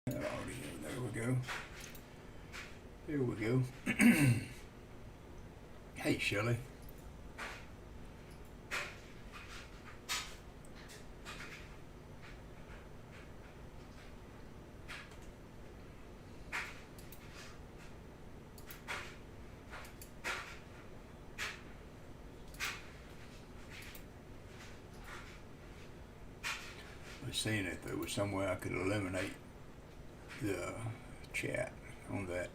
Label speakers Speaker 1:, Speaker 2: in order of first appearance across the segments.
Speaker 1: Audio, there we go. There we go. Hey, Shelley. I was seeing if there was some way I could eliminate the chat on that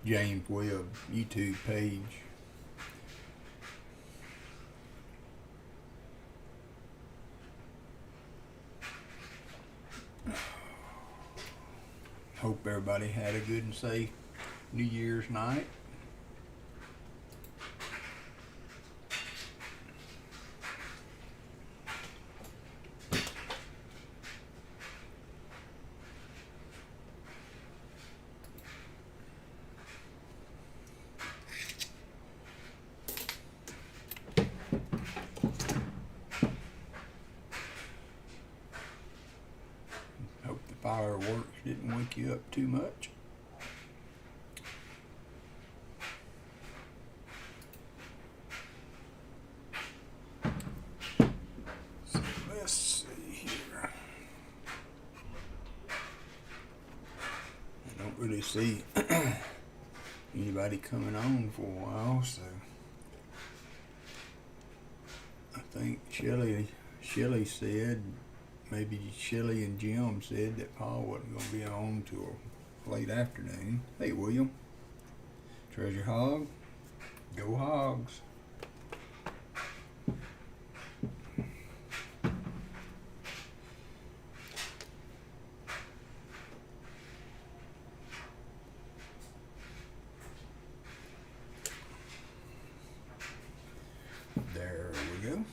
Speaker 1: James Webb YouTube page. Hope everybody had a good and safe New Year's night. Hope the fireworks didn't wake you up too much. So let's see here. I don't really see anybody coming on for a while, so I think Shelley said, maybe Shelley and Jim said that Paul wasn't going to be on till late afternoon. Hey, William. Treasure Hog. Go Hogs. There we go.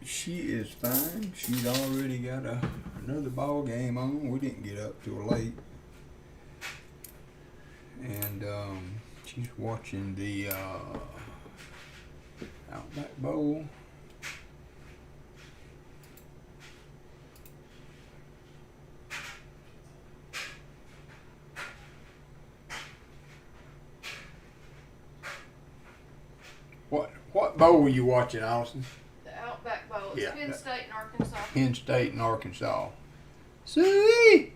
Speaker 1: She is fine. She's already got another ball game on. We didn't get up till late. And she's watching the Outback Bowl. What bowl were you watching, Allison?
Speaker 2: Outback Bowl. It's
Speaker 1: Yeah,
Speaker 2: Penn
Speaker 1: that-
Speaker 2: State and Arkansas.
Speaker 1: Penn State and Arkansas. See?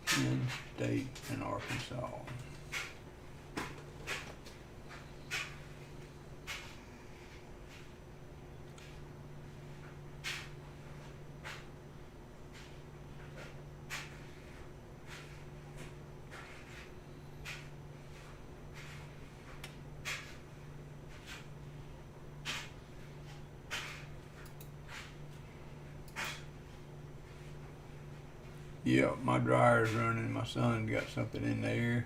Speaker 1: Penn State and Arkansas. Yeah, my dryer's running. My son got something in there.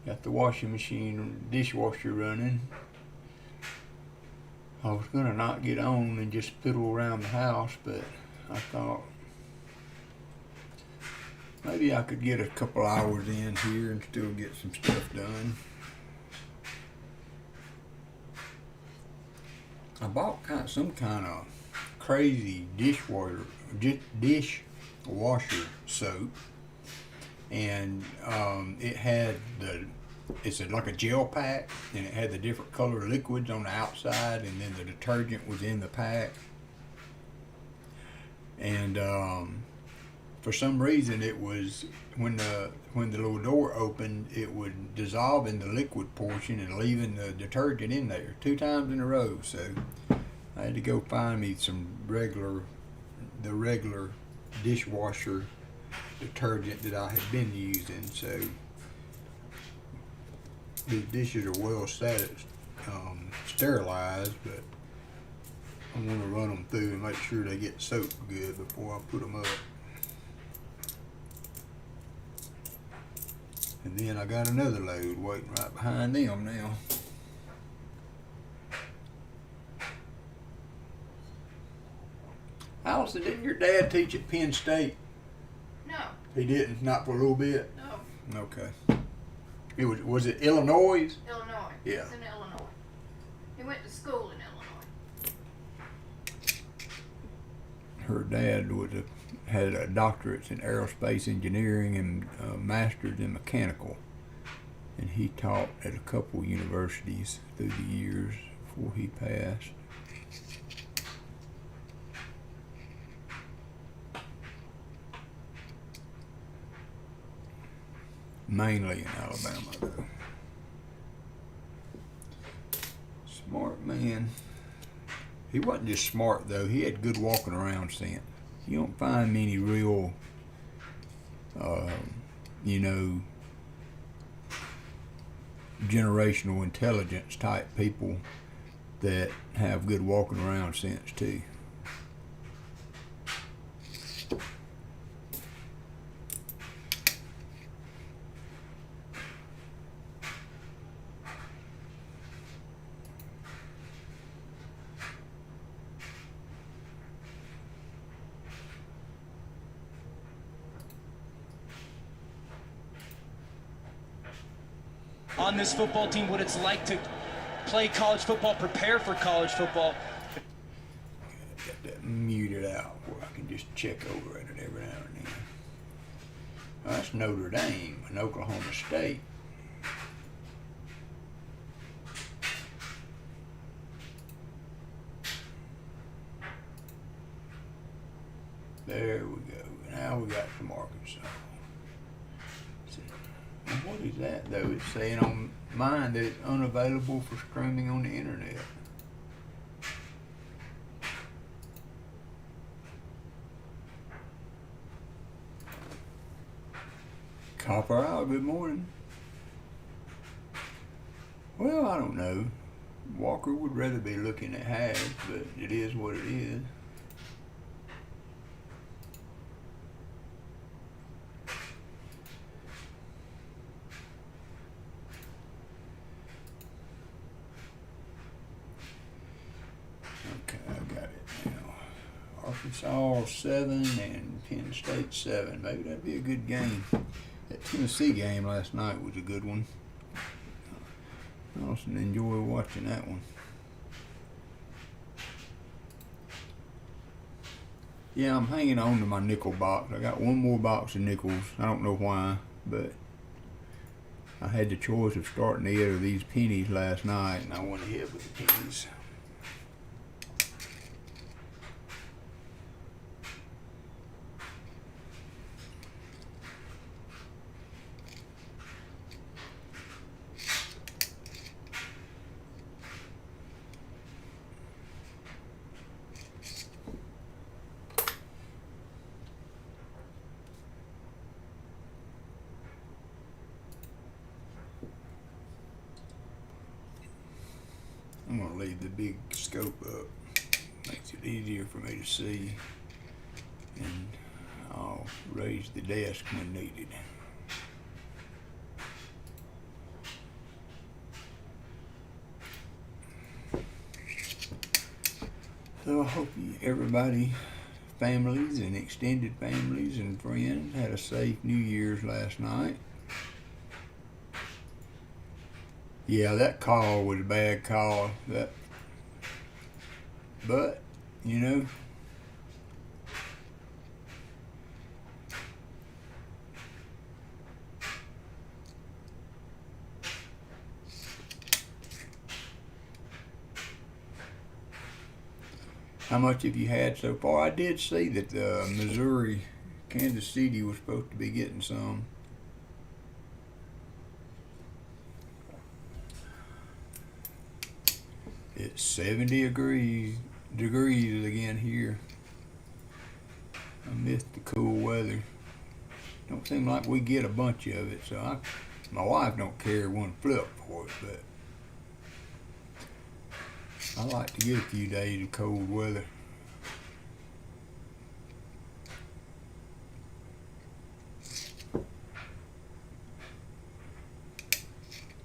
Speaker 1: Got the washing machine, dishwasher running. I was gonna not get on and just fiddle around the house, but I thought maybe I could get a couple hours in here and still get some stuff done. I bought some kind of crazy dishwasher soap, and it had it's like a gel pack, and it had the different color liquids on the outside, and then the detergent was in the pack. And for some reason, it was when the little door opened, it would dissolve in the liquid portion and leaving the detergent in there 2 times in a row. So I had to go find me some regular the regular dishwasher detergent that I had been using. So these dishes are well sterilized, but I want to run them through and make sure they get soaked good before I put them up. And then I got another load waiting right behind them now. Allison, didn't your dad teach at Penn State?
Speaker 2: No.
Speaker 1: He didn't? Not for a little bit?
Speaker 2: No.
Speaker 1: Okay. Was it Illinois?
Speaker 2: Illinois.
Speaker 1: Yeah.
Speaker 2: It's in Illinois. He went to school in Illinois.
Speaker 1: Her dad had a doctorate in aerospace engineering and a master's in mechanical. And he taught at a couple universities through the years before he passed. Mainly in Alabama, though. Smart man. He wasn't just smart, though. He had good walking around sense. You don't find many real, generational intelligence type people that have good walking around sense, too.
Speaker 3: On this football team, what it's like to play college football, prepare for college football.
Speaker 1: Got that muted out where I can just check over at it every now and then. Well, that's Notre Dame and Oklahoma State. There we go. Now we got some Arkansas. What is that, though? It's saying on mine that it's unavailable for streaming on the internet. Copper Owl, good morning. Well, I don't know. Walker would rather be looking at halves, but it is what it is. Okay, I got it now. Arkansas 7 and Penn State 7. Maybe that'd be a good game. That Tennessee game last night was a good one. I also enjoy watching that one. Yeah, I'm hanging on to my nickel box. I got one more box of nickels. I don't know why, but I had the choice of starting the other of these pennies last night, and I went ahead with the pennies. I'm going to leave the big scope up. Makes it easier for me to see. And I'll raise the desk when needed. So I hope everybody, families and extended families and friends, had a safe New Year's last night. Yeah, that call was a bad call. But, you know, how much have you had so far? I did see that Missouri, Kansas City was supposed to be getting some. It's 70 degrees again here. I miss the cool weather. Don't seem like we get a bunch of it, so my wife don't care one flip for it, but I like to get a few days of cold weather.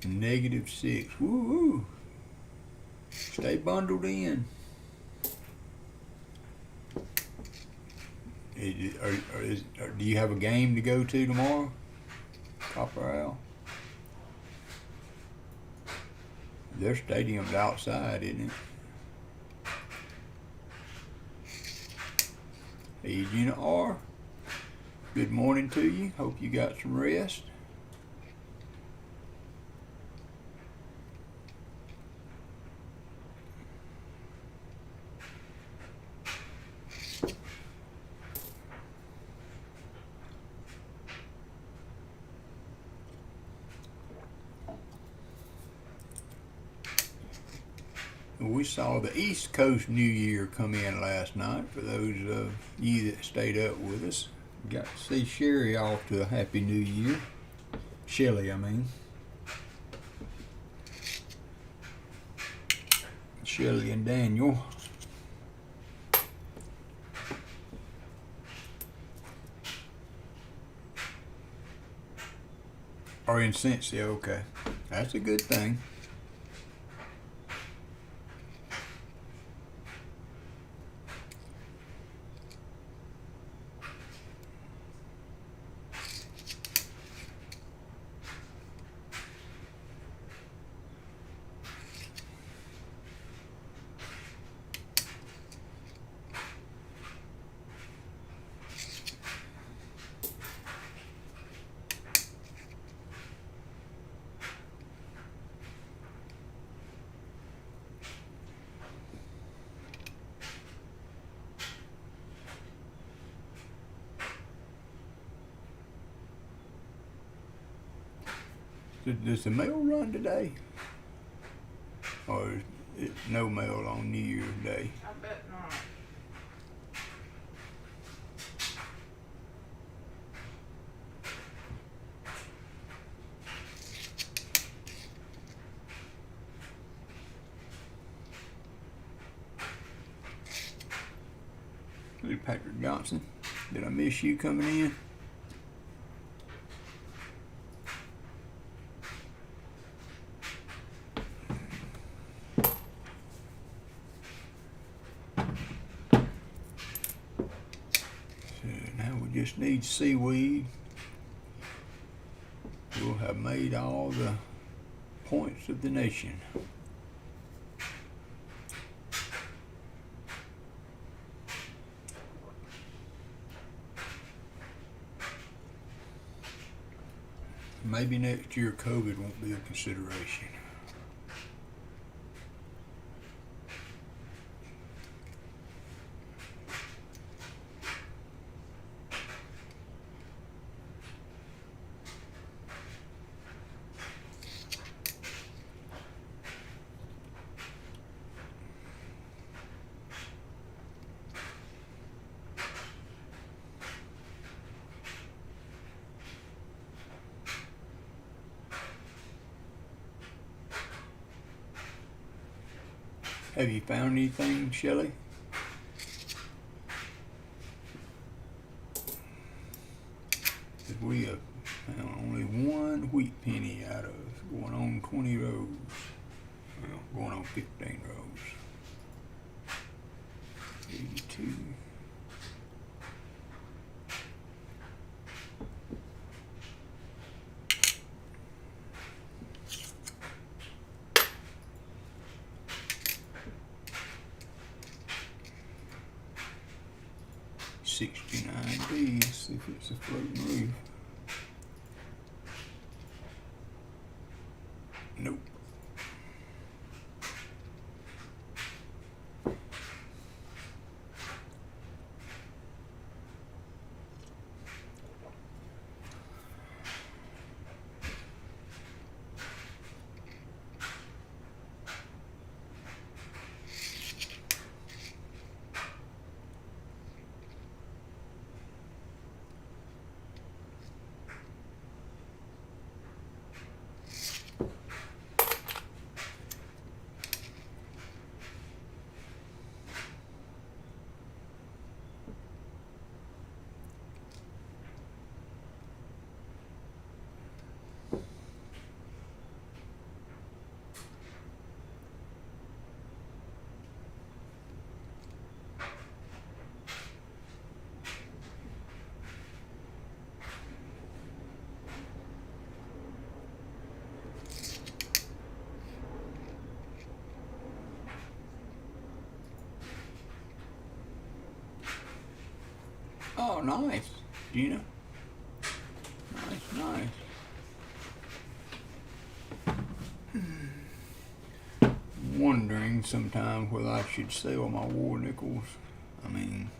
Speaker 1: -6. Woo-hoo. Stay bundled in. Do you have a game to go to tomorrow? Copper Owl? Their stadium's outside, isn't it? Hey, Gina R. Good morning to you. Hope you got some rest. We saw the East Coast New Year come in last night. For those of you that stayed up with us, got to see Sherry off to a Happy New Year. Shelly, I mean. Shelly and Daniel. Are in Cincy, okay. That's a good thing. Does the mail run today? Or is it no mail on New Year's Day?
Speaker 2: I bet not.
Speaker 1: Hey, Patrick Johnson. Did I miss you coming in? Just need seaweed. We'll have made all the points of the nation. Maybe next year COVID won't be a consideration. Have you found anything, Shelley? We have found only one wheat penny out of going on 20 rows. Well, going on 15 rows. 82. $69B. Let's see if it's a floating roof. Nope. nice, Gina. Nice. Wondering sometimes whether I should sell my war nickels. I mean,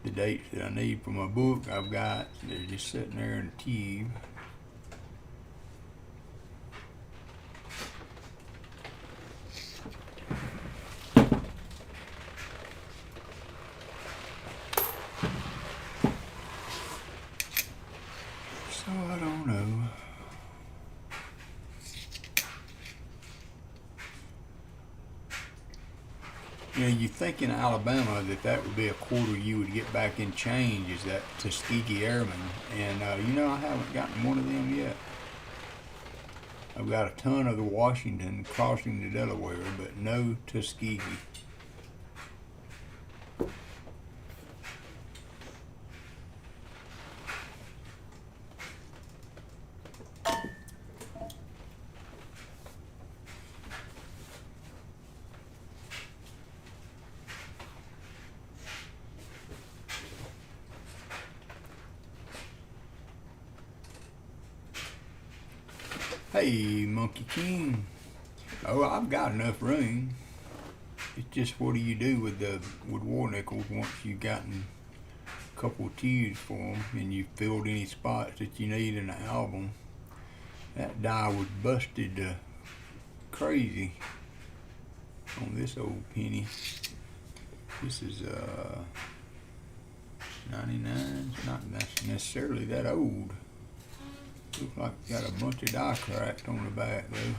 Speaker 1: the dates that I need for my book I've got, they're just sitting there in a tube. So I don't know. You know, you think in Alabama that would be a quarter you would get back in change, is that Tuskegee Airmen. And, you know, I haven't gotten one of them yet. I've got a ton of the Washington crossing to Delaware, but no Tuskegee. Hey, Monkey King. Oh, I've got enough room. It's just what do you do with war nickels once you've gotten a couple of tubes for them and you've filled any spots that you need in the album. That die was busted crazy on this old penny. This is 99. It's not necessarily that old. Looks like it's got a bunch of die cracks on the back though.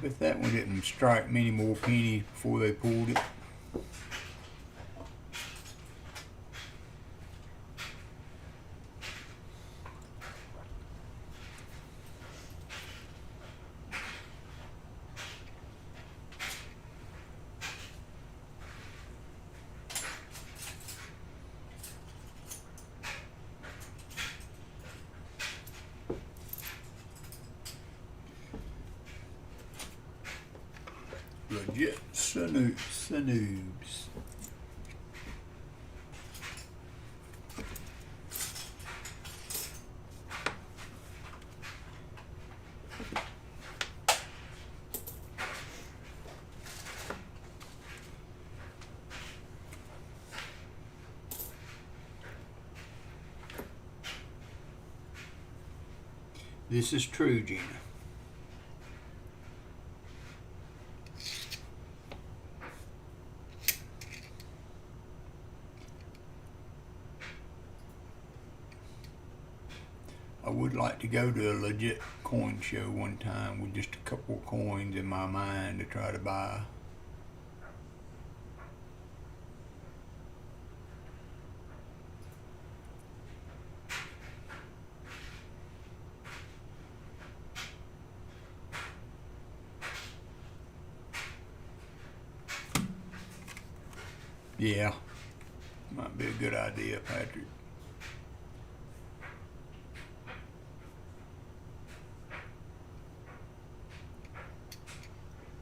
Speaker 1: But that one didn't strike many more pennies before they pulled it. Legit Sanoobs. This is true, Gina. I would like to go to a legit coin show one time with just a couple of coins in my mind to try to buy. Yeah, might be a good idea, Patrick.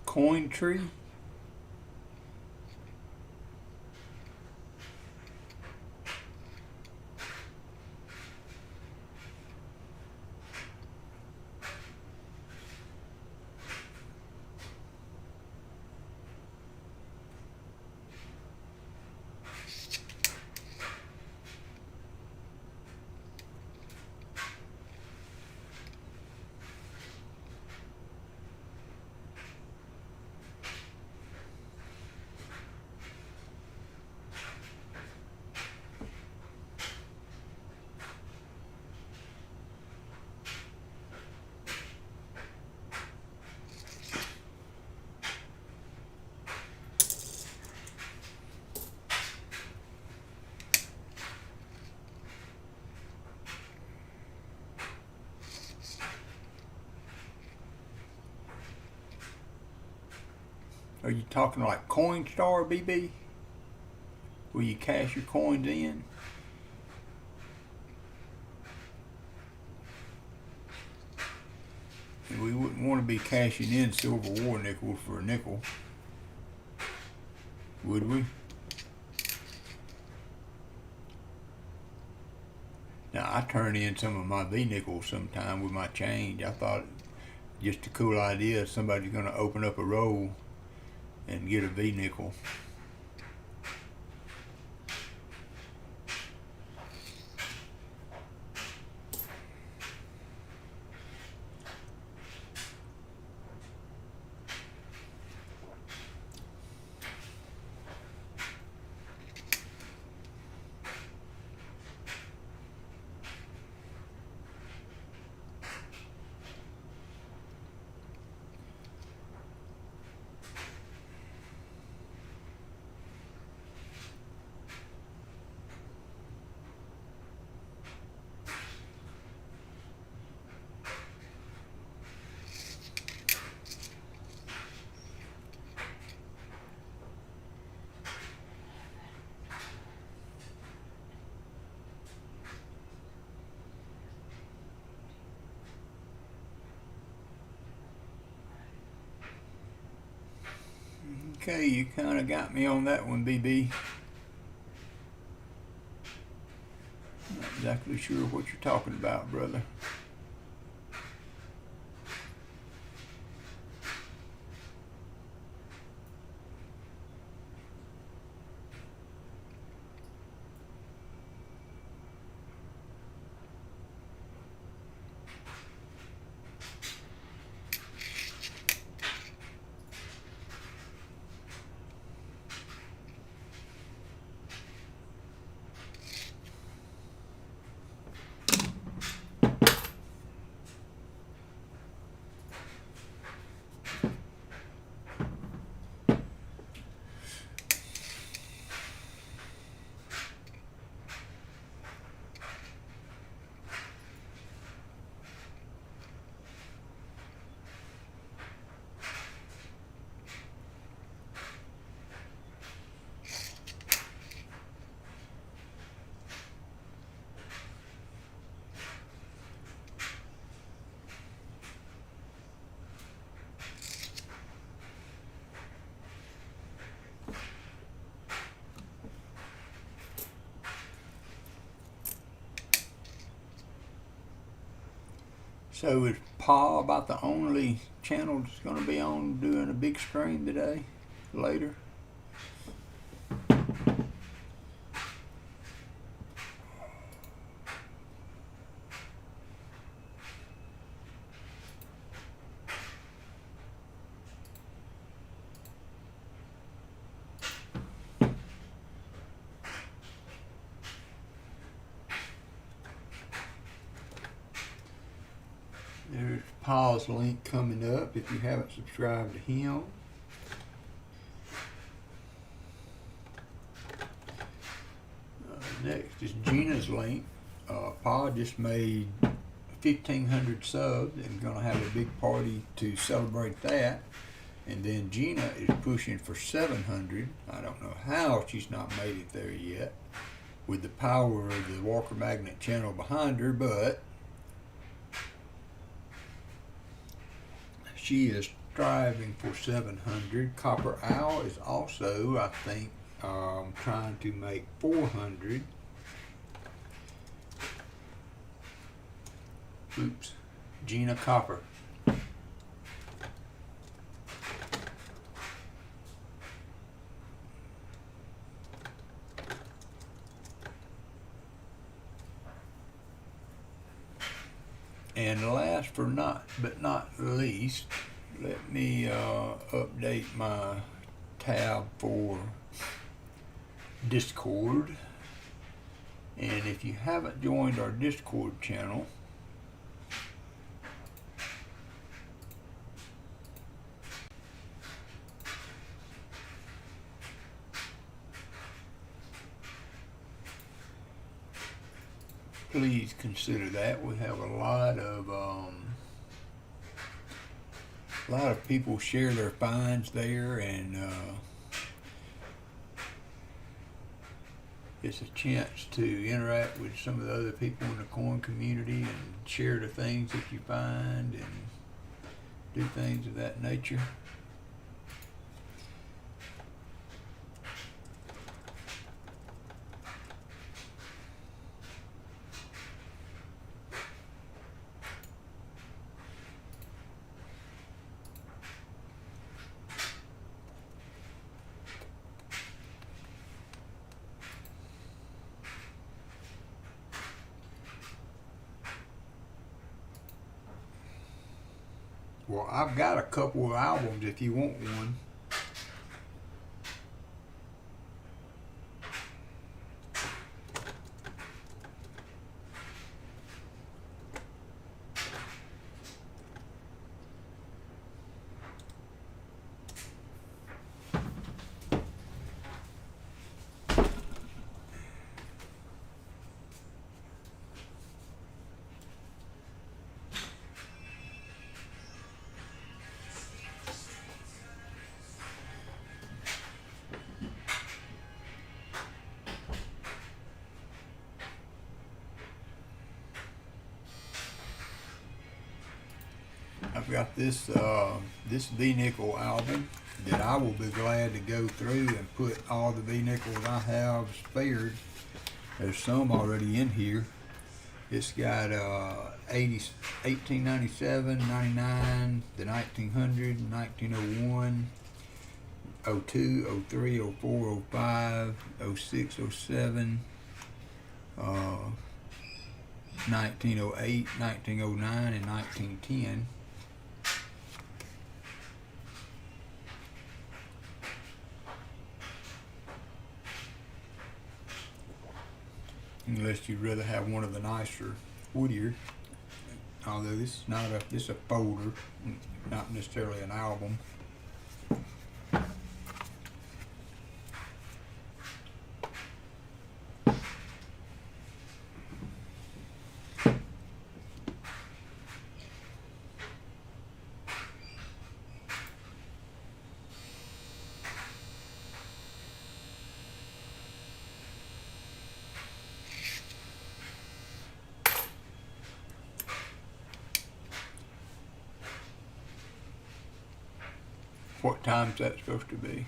Speaker 1: Coin tree? Are you talking like Coinstar, BB? Will you cash your coins in? And we wouldn't want to be cashing in silver war nickels for a nickel, would we? I turn in some of my V-nickels sometime with my change. I thought just a cool idea. Somebody's gonna open up a roll and get a V-nickel. Okay, you kind of got me on that one, BB. Not exactly sure what you're talking about, brother. So is Pa about the only channel that's going to be on doing a big stream today, later? There's Pa's link coming up if you haven't subscribed to him. Next is Gina's link. Pa just made 1,500 subs and gonna have a big party to celebrate that. And then Gina is pushing for 700. I don't know how she's not made it there yet with the power of the Walker Magnet channel behind her, but she is striving for 700. Copper Owl is also, I think, trying to make 400. Oops, Gina Copper. And last but not least, let me update my tab for Discord. And if you haven't joined our Discord channel, please consider that. We have a lot of people share their finds there, and it's a chance to interact with some of the other people in the coin community and share the things that you find and do things of that nature. Well, I've got a couple of albums if you want one. I've got this this V-Nickel album that I will be glad to go through and put all the V-Nickels I have spared. There's some already in here. It's got 1897, 99, the 1900, 1901, 02, 03, 04, 05, 06, 07, 1908, 1909, and 1910. Unless you'd rather have one of the nicer, woodier. Although this is not this is a folder, not necessarily an album. What time's that supposed to be?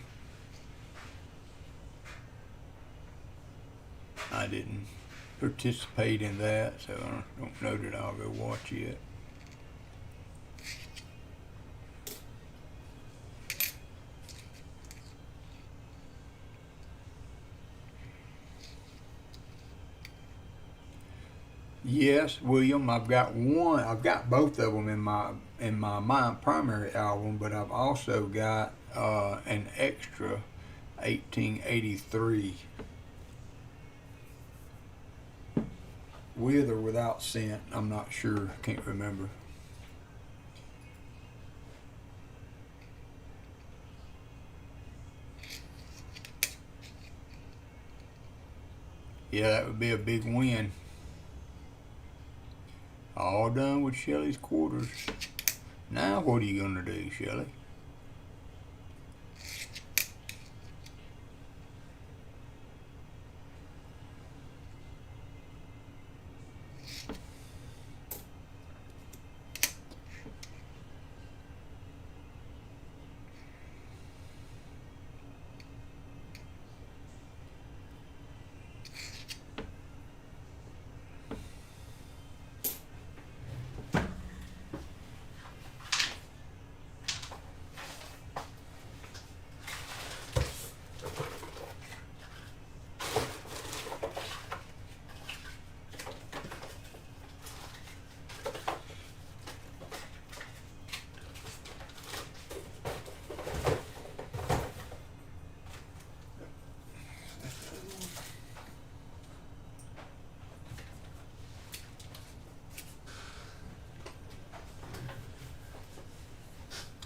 Speaker 1: I didn't participate in that, so I don't know that I'll go watch it. Yes, William, I've got one. I've got both of them in my primary album, but I've also got an extra 1883 with or without scent. I'm not sure. I can't remember. Yeah, that would be a big win. All done with Shelly's quarters. Now what are you gonna do, Shelly?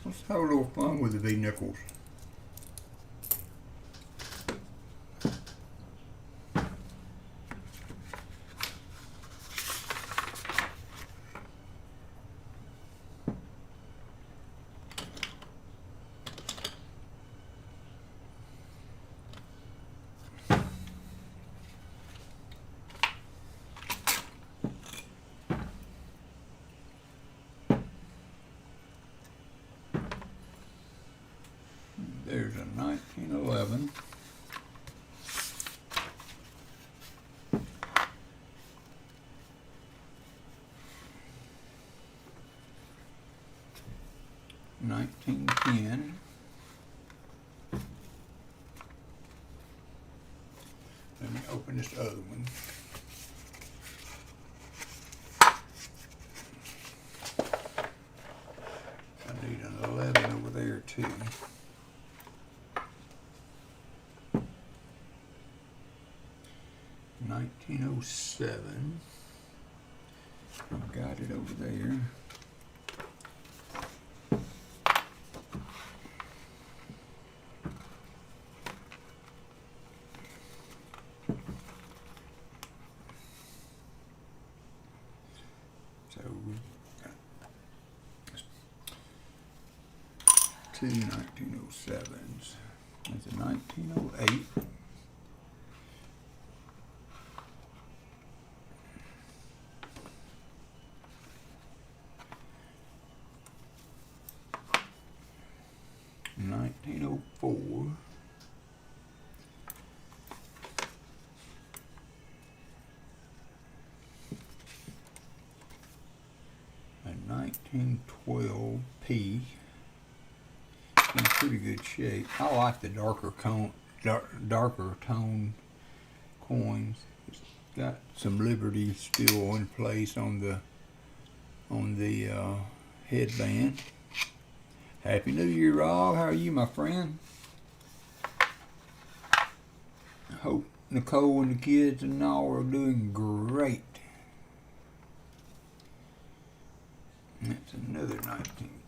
Speaker 1: Let's have a little fun with the V-Nickels. There's a 1911. $19.10. Let me open this other one. too. $1907. I've got it over there. So we've got two 1907s. That's a 1908. $1904. A 1912P. In pretty good shape. I like the darker tone coins. It's got some Liberty still in place on the headband. Happy New Year, Rob. How are you, my friend? I hope Nicole and the kids and all are doing great. That's another 1912.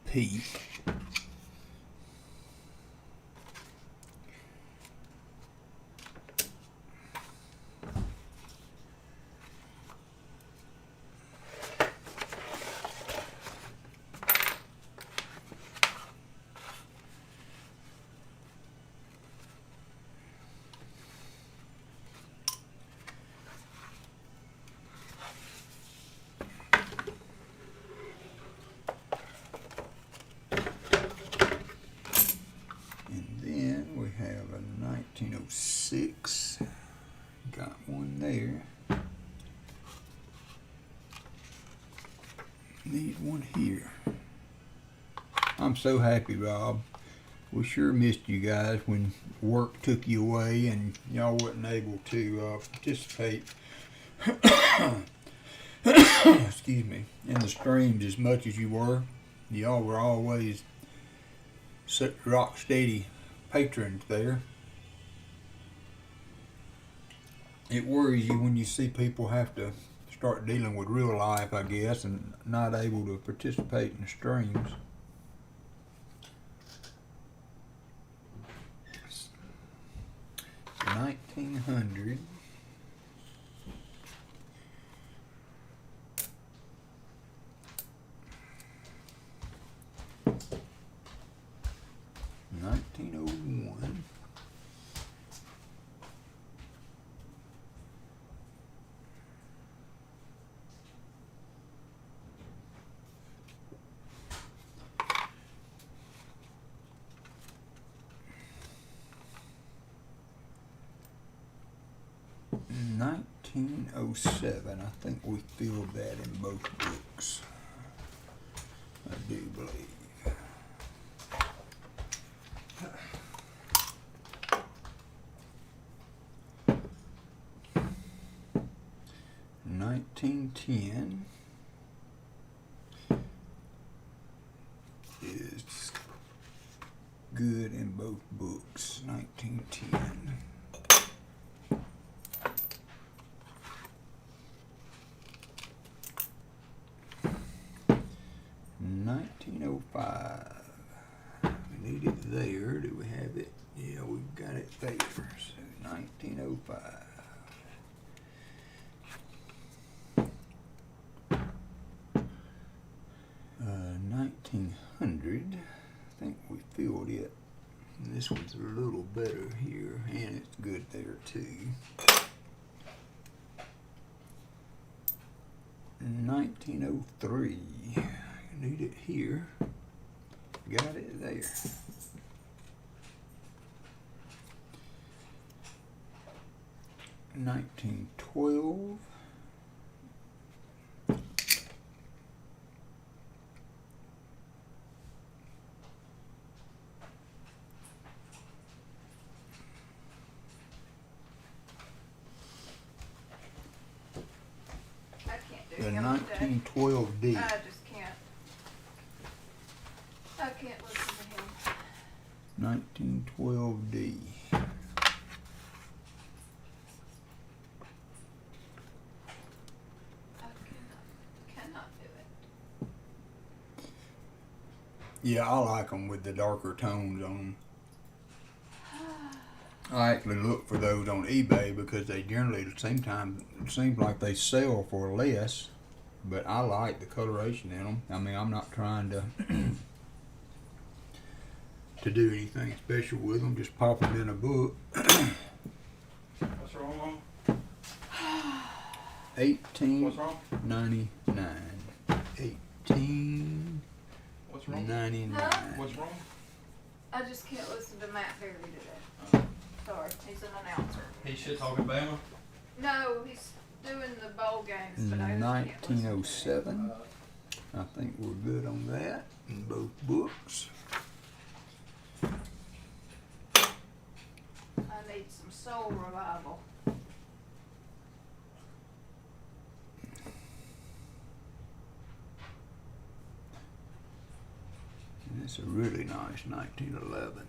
Speaker 1: P. And then we have a 1906. Got one there. Need one here. I'm so happy, Rob. We sure missed you guys when work took you away and y'all wasn't able to participate excuse me, in the streams as much as you were. Y'all were always rock steady patrons there. It worries you when you see people have to start dealing with real life, I guess, and not able to participate in the streams. It's 1900. $1901. $1907. I think we filled that in both books. I do believe. $1910 is good in both books. $1910. $1905. We need it there. Do we have it? Yeah, we've got it there. So 1905. $1900. I think we filled it. And this one's a little better here, and it's good there too. 1903. Need it here. Got it there. $1912. 1912D.
Speaker 2: I just can't. I can't listen to him.
Speaker 1: 1912D.
Speaker 2: I cannot do it.
Speaker 1: Yeah, I like them with the darker tones on them. I actually look for those on eBay because they generally, sometimes, it seems like they sell for less. But I like the coloration in them. I mean, I'm not trying to to do anything special with them. Just pop them in a book.
Speaker 4: What's wrong, Mom?
Speaker 1: 1899.
Speaker 4: What's wrong?
Speaker 1: 1899.
Speaker 4: What's wrong?
Speaker 2: I just can't listen to Matt Berry today. Sorry, he's an announcer.
Speaker 4: He shit talking Bama.
Speaker 2: No, he's doing the bowl games, but I just can't listen to it.
Speaker 1: 1907. I think we're good on that in both books.
Speaker 2: I need some soul revival.
Speaker 1: And it's a really nice 1911.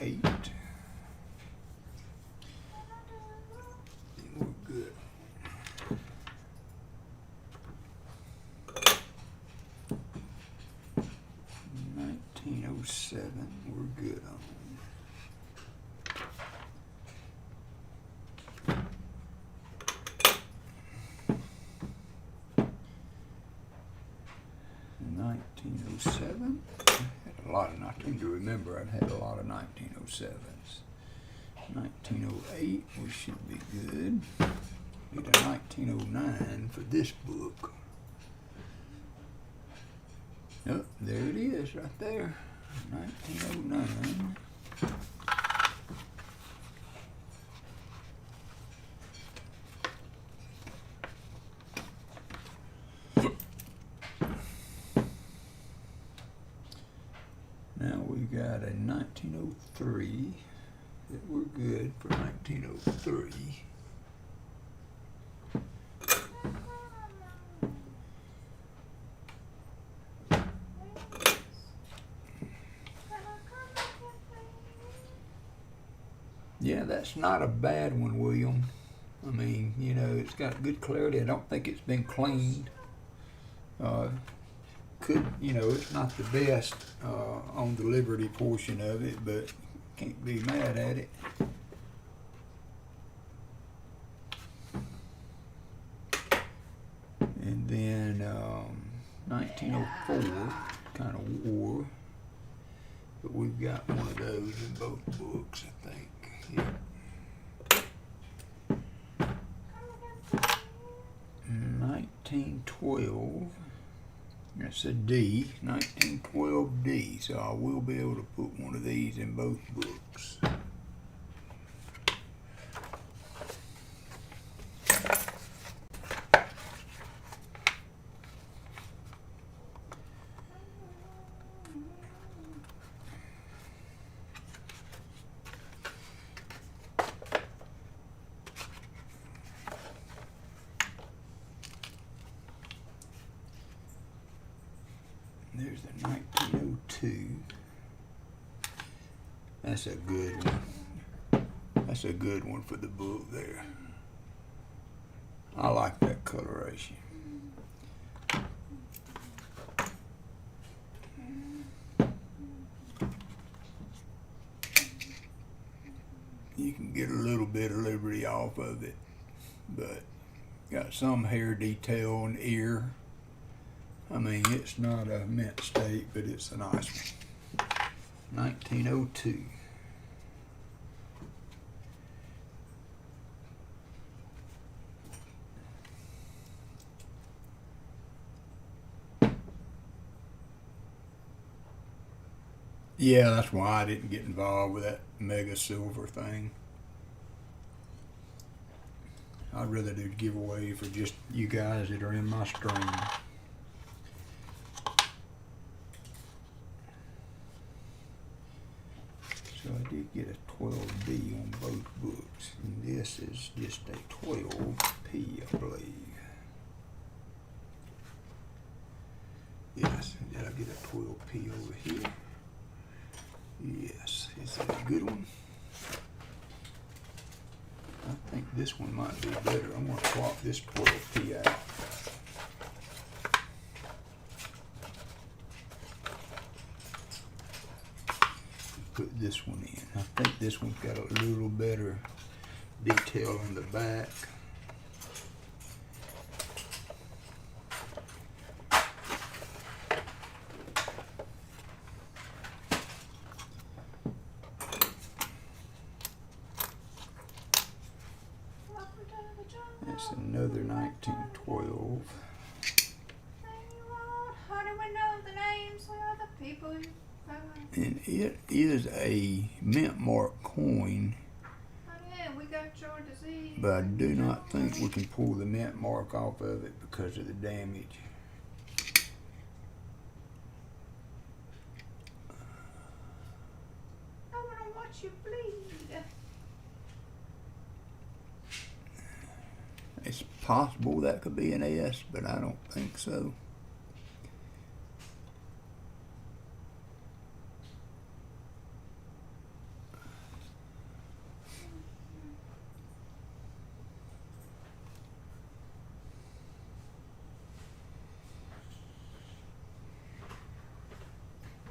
Speaker 1: Eight. We're good. $1907. We're good on. $1907. A lot of, I seem to remember I've had a lot of 1907s. 1908, we should be good. Need a 1909 for this book. Oh, there it is right there. 1909. Now we got a 1903 that we're good for 1903. Yeah, that's not a bad one, William. I mean, you know, it's got good clarity. I don't think it's been cleaned. Could, you know, it's not the best on the Liberty portion of it, but can't be mad at it. And then 1904, kind of war, but we've got one of those in both books, I think. Yeah. 1912. That's a D, 1912D, so I will be able to put one of these in both books. There's the 1902. That's a good one. That's a good one for the book there. I like that coloration. You can get a little bit of Liberty off of it, but got some hair detail and ear. I mean, it's not a mint state, but it's a nice one. 1902. Yeah, that's why I didn't get involved with that Mega Silver thing. I'd rather do the giveaway for just you guys that are in my stream. So I did get a 12B on both books, and this is just a 12P, I believe. Yes, did I get a 12P over here? Yes, is that a good one? I think this one might be better. I'm going to swap this 12P out. Put this one in. I think this one's got a little better detail on the back. That's another 1912.
Speaker 2: How do we know the names of the people you found?
Speaker 1: And it is a mint mark coin,
Speaker 2: Oh yeah, we got your disease.
Speaker 1: but I do not think we can pull the mint mark off of it because of the damage.
Speaker 2: I wanna watch you bleed.
Speaker 1: It's possible that could be an S, but I don't think so.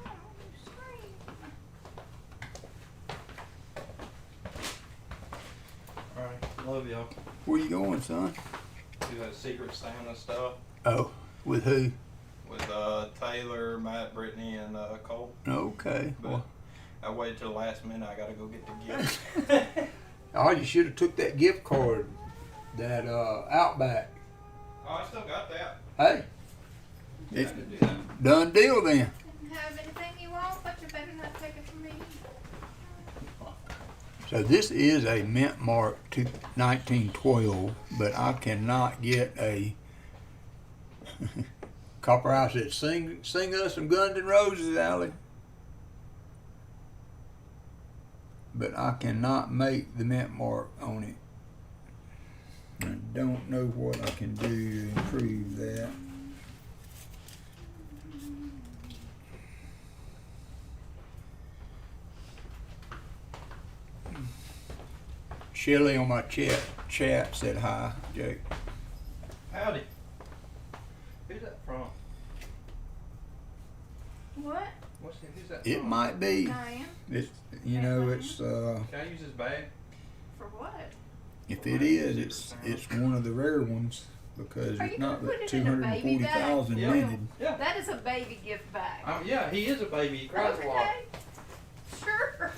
Speaker 2: Oh, you scream.
Speaker 4: Alright, love y'all.
Speaker 1: Where you going, son?
Speaker 4: Do that Secret Santa stuff
Speaker 1: Oh, with who?
Speaker 4: with Taylor, Matt, Brittany, and Cole.
Speaker 1: Okay.
Speaker 4: But
Speaker 1: Well,
Speaker 4: I waited till the last minute. I gotta go get the gift.
Speaker 1: oh, you should have took that gift card, that Outback.
Speaker 4: Oh, I still got that.
Speaker 1: Hey,
Speaker 4: I
Speaker 1: it's
Speaker 4: can do that.
Speaker 1: done deal then.
Speaker 2: You can have anything you want, but you better not take it from me.
Speaker 1: So this is a mint mark 1912, but I cannot get a Copper House that sing us some Guns N' Roses, Allie. But I cannot make the mint mark on it. I don't know what I can do to improve that. Shelley on my chat said hi, Jake.
Speaker 4: Howdy. Who's that from?
Speaker 2: What?
Speaker 4: Who's that
Speaker 1: It
Speaker 4: from?
Speaker 1: might be.
Speaker 2: Diane?
Speaker 1: It's it's
Speaker 4: Can I use this bag?
Speaker 2: For what?
Speaker 1: if it is, it's one of the rare ones because
Speaker 2: Are
Speaker 1: it's
Speaker 2: you
Speaker 1: not
Speaker 2: gonna put
Speaker 1: but
Speaker 2: it in a baby bag?
Speaker 1: 240,000
Speaker 4: Yeah.
Speaker 1: minted.
Speaker 4: Yeah.
Speaker 2: That is a baby gift bag.
Speaker 4: Yeah, he is a baby. He cries a lot.
Speaker 2: Okay. Sure.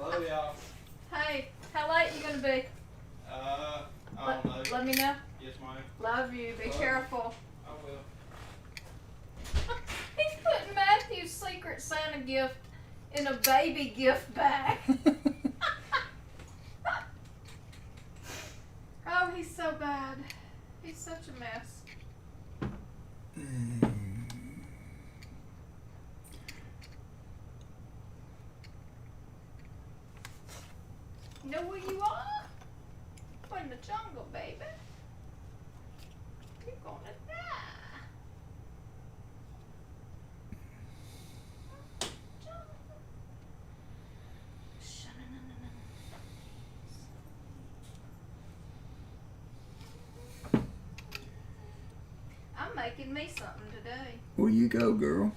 Speaker 4: Love y'all.
Speaker 2: Hey, how late you gonna be?
Speaker 4: I don't know.
Speaker 2: Let me know.
Speaker 4: Yes, ma'am.
Speaker 2: Love you. Be
Speaker 4: Love you.
Speaker 2: careful.
Speaker 4: I will.
Speaker 2: He's putting Matthew's Secret Santa gift in a baby gift bag. Oh, he's so bad. He's such a mess. You know where you are? We're in the jungle, baby. You're gonna die. I'm making me something today.
Speaker 1: Where you go, girl?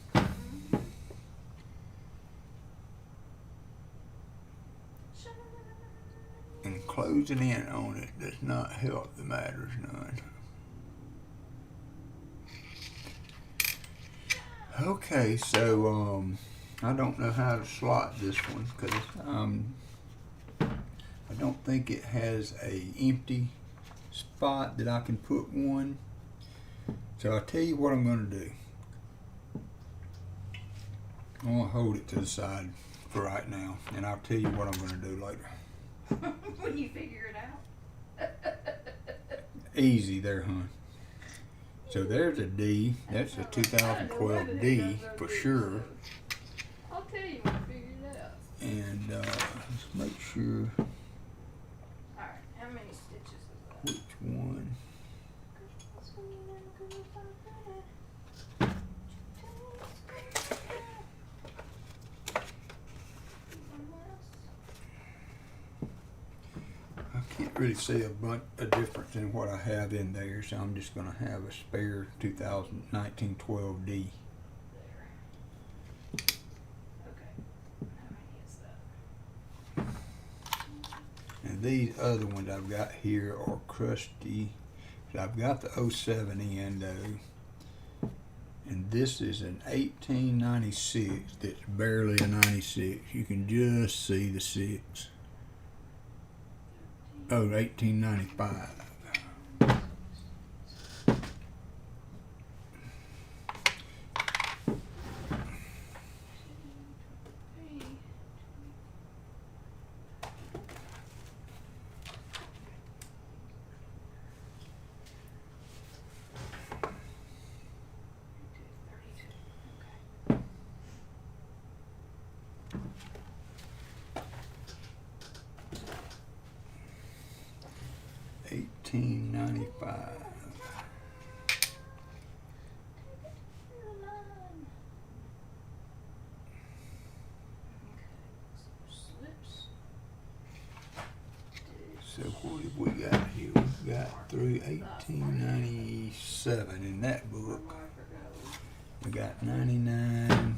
Speaker 1: And closing in on it does not help the matters none. Okay, so I don't know how to slot this one because I don't think it has a empty spot that I can put one. So I'll tell you what I'm going to do. I'm gonna hold it to the side for right now, and I'll tell you what I'm gonna do later.
Speaker 2: When you figure it out.
Speaker 1: Easy there, hon. So there's a D. That's a 2012 D for sure.
Speaker 2: I'll tell you when I figure it out.
Speaker 1: And let's make sure
Speaker 2: Alright, how many stitches is that?
Speaker 1: which one. I can't really see a difference in what I have in there, so I'm just going to have a spare 2019 12D.
Speaker 2: There. Okay. How many is that?
Speaker 1: And these other ones I've got here are crusty. So I've got the 07 Endo, and this is an 1896 that's barely a 96. You can just see the 6. Oh, 1895. $18.95. So what have we got here? We've got through 1897 in that book. We got 99.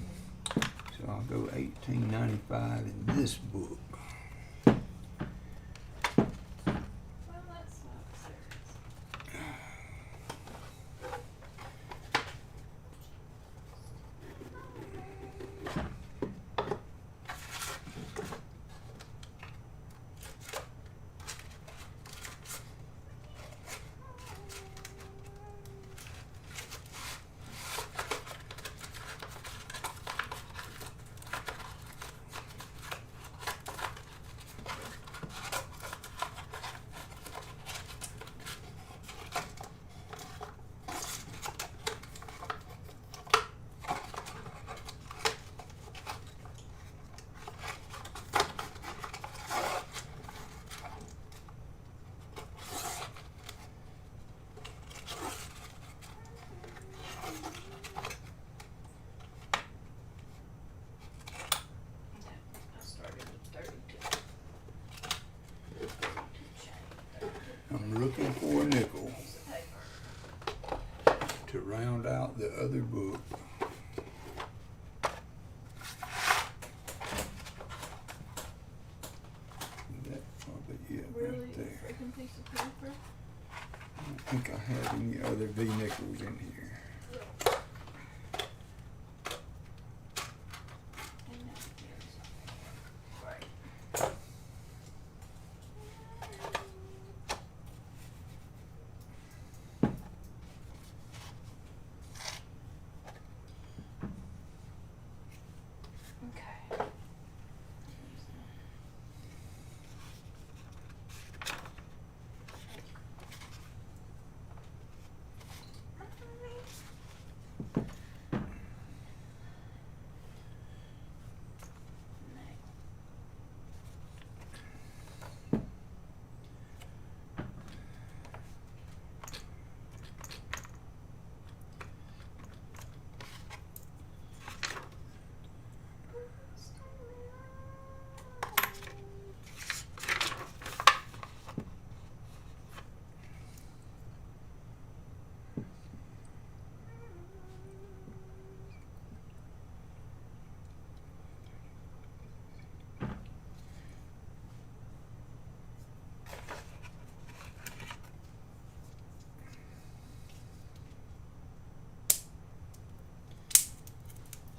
Speaker 1: So I'll go 1895 in this book. I'm looking for a nickel to round out the other book. That's probably it right there.
Speaker 2: Freaking piece of paper?
Speaker 1: I don't think I have any other V nickels in here.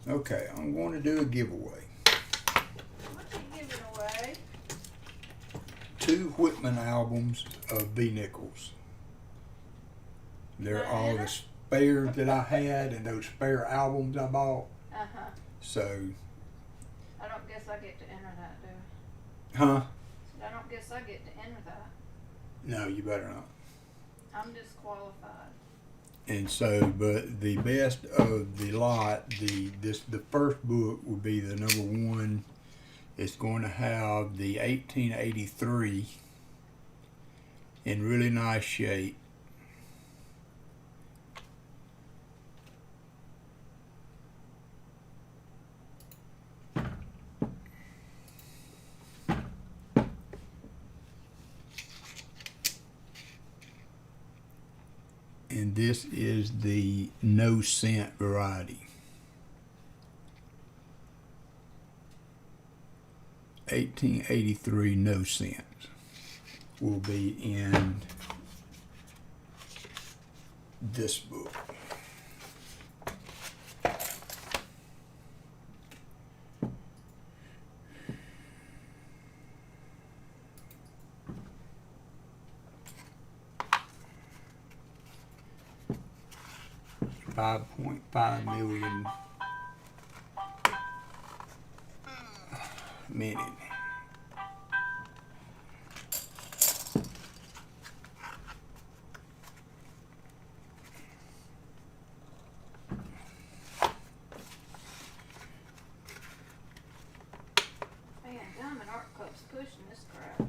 Speaker 1: Okay, I'm going to do a giveaway.
Speaker 2: What are you giving away?
Speaker 1: 2 Whitman albums of V nickels. They're all the spares that I had and those spare albums I bought.
Speaker 2: Uh-huh.
Speaker 1: So,
Speaker 2: I don't guess I get to enter that, do I?
Speaker 1: huh?
Speaker 2: I don't guess I get to enter that.
Speaker 1: No, you better not.
Speaker 2: I'm disqualified.
Speaker 1: And so, but the best of the lot, the first book will be the number one. It's going to have the 1883 in really nice shape. And this is the no cent variety. 1883 no cents will be in this book. $5.5 million minute.
Speaker 2: Man, Diamond Art Club's pushing this crap.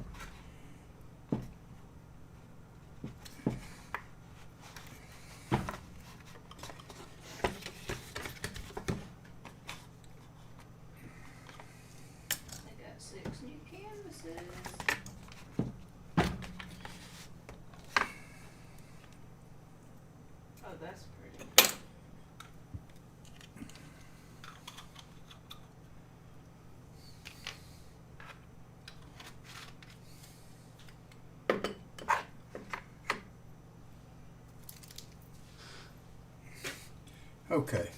Speaker 2: They got 6 new canvases. Oh, that's pretty.
Speaker 1: Okay.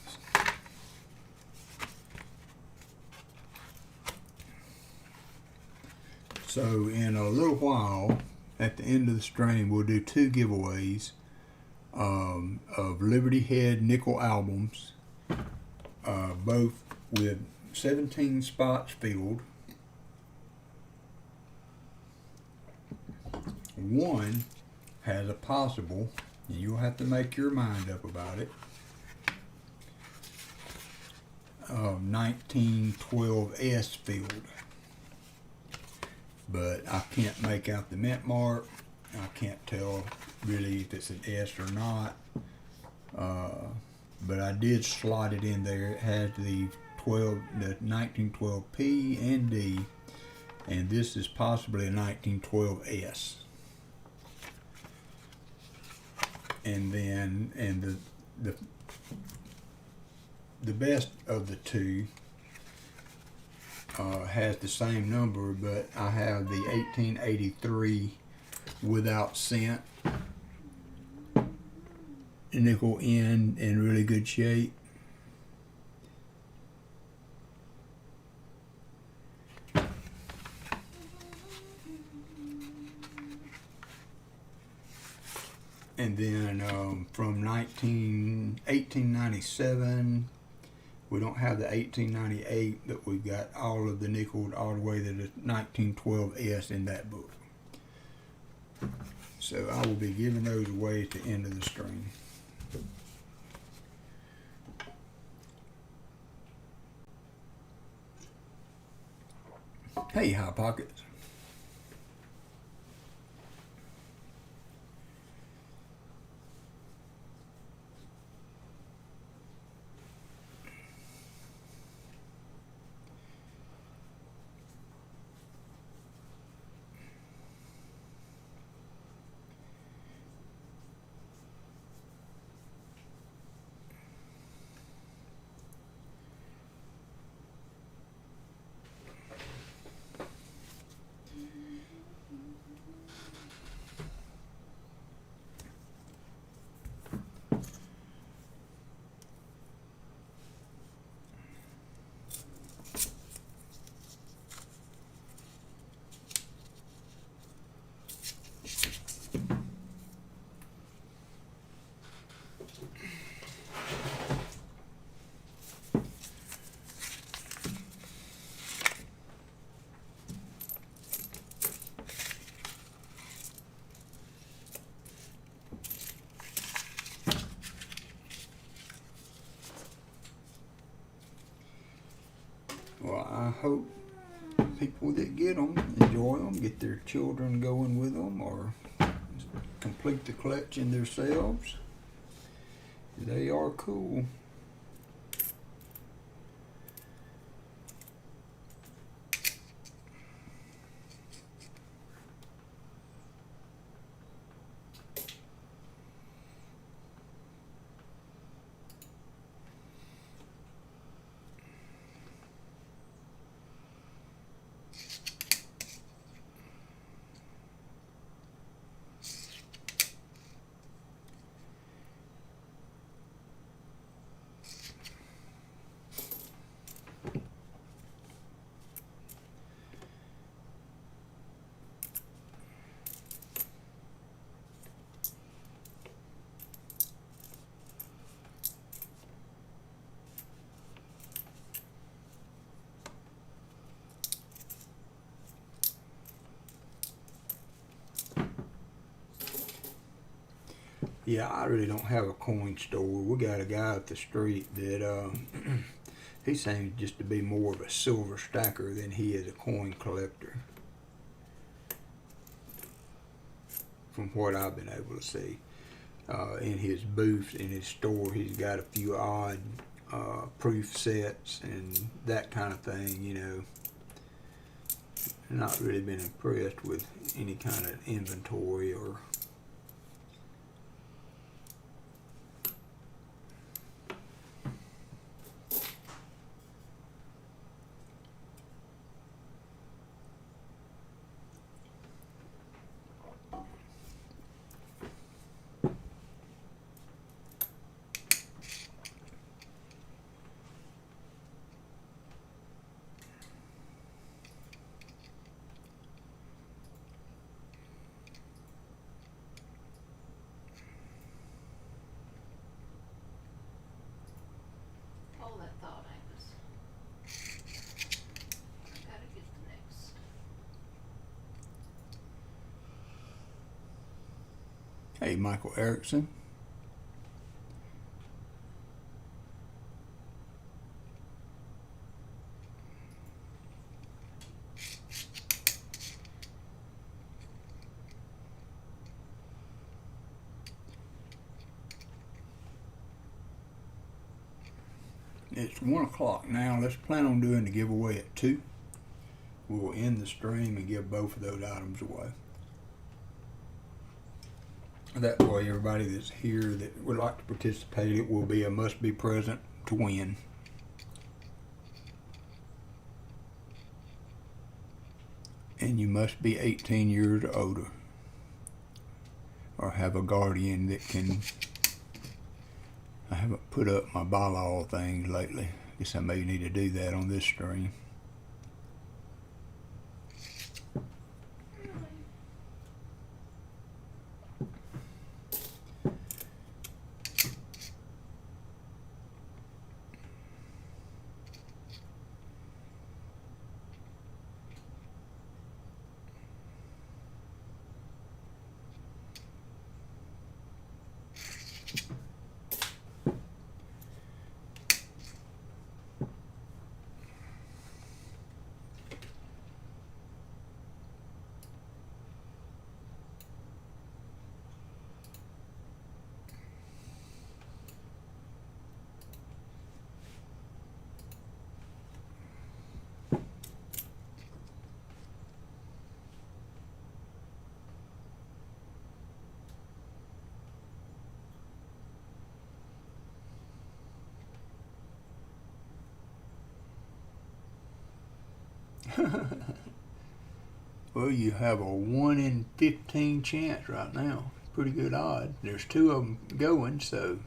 Speaker 1: So in a little while, at the end of the stream, we'll do 2 giveaways of Liberty Head nickel albums, both with 17 spots filled. One has a possible, you'll have to make your mind up about it, 1912S filled. But I can't make out the mint mark. I can't tell really if it's an S or not. But I did slot it in there. It has the 1912 P and D, and this is possibly a 1912S. And then, and the best of the two has the same number, but I have the 1883 without cent nickel in really good shape. And then from 1897, we don't have the 1898, but we've got all of the nickel all the way to the 1912S in that book. So I will be giving those away at the end of the stream. Hey, Hot Pockets. Well, I hope people that get them enjoy them, get their children going with them, or complete the collection themselves. They are cool. Yeah, I really don't have a coin store. We got a guy up the street that he seems just to be more of a silver stacker than he is a coin collector. From what I've been able to see. In his booth, in his store, he's got a few odd proof sets and that kind of thing, you know. Not really been impressed with any kind of inventory or
Speaker 2: Hold that thought, Amos. I gotta get the next.
Speaker 1: Hey, Michael Erickson. It's 1 o'clock now. Let's plan on doing the giveaway at 2. We'll end the stream and give both of those items away. That way, everybody that's here that would like to participate, it will be a must be present to win. And you must be 18 years or older, or have a guardian that can. I haven't put up my bylaw things lately. Guess I may need to do that on this stream. Well, you have a 1 in 15 chance right now. Pretty good odds. There's 2 of them going, so.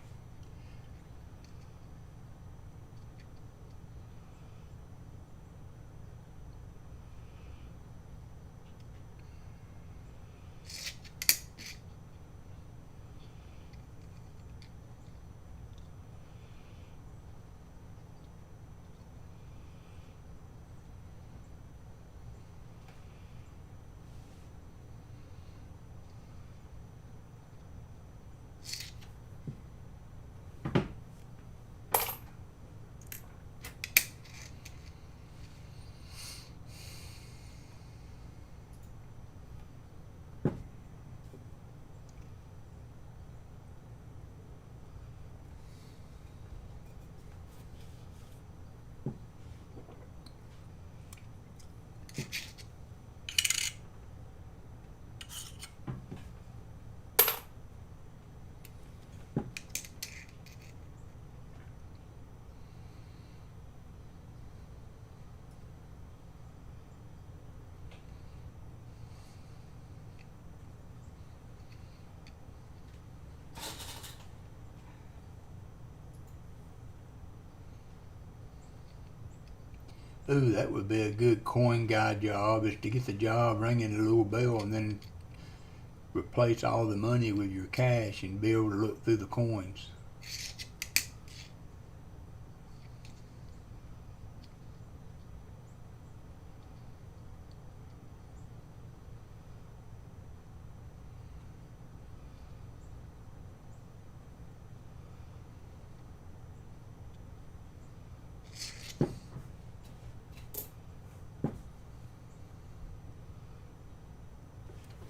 Speaker 1: Ooh, that would be a good coin guy job, is to get the job ringing the little bell and then replace all the money with your cash and be able to look through the coins.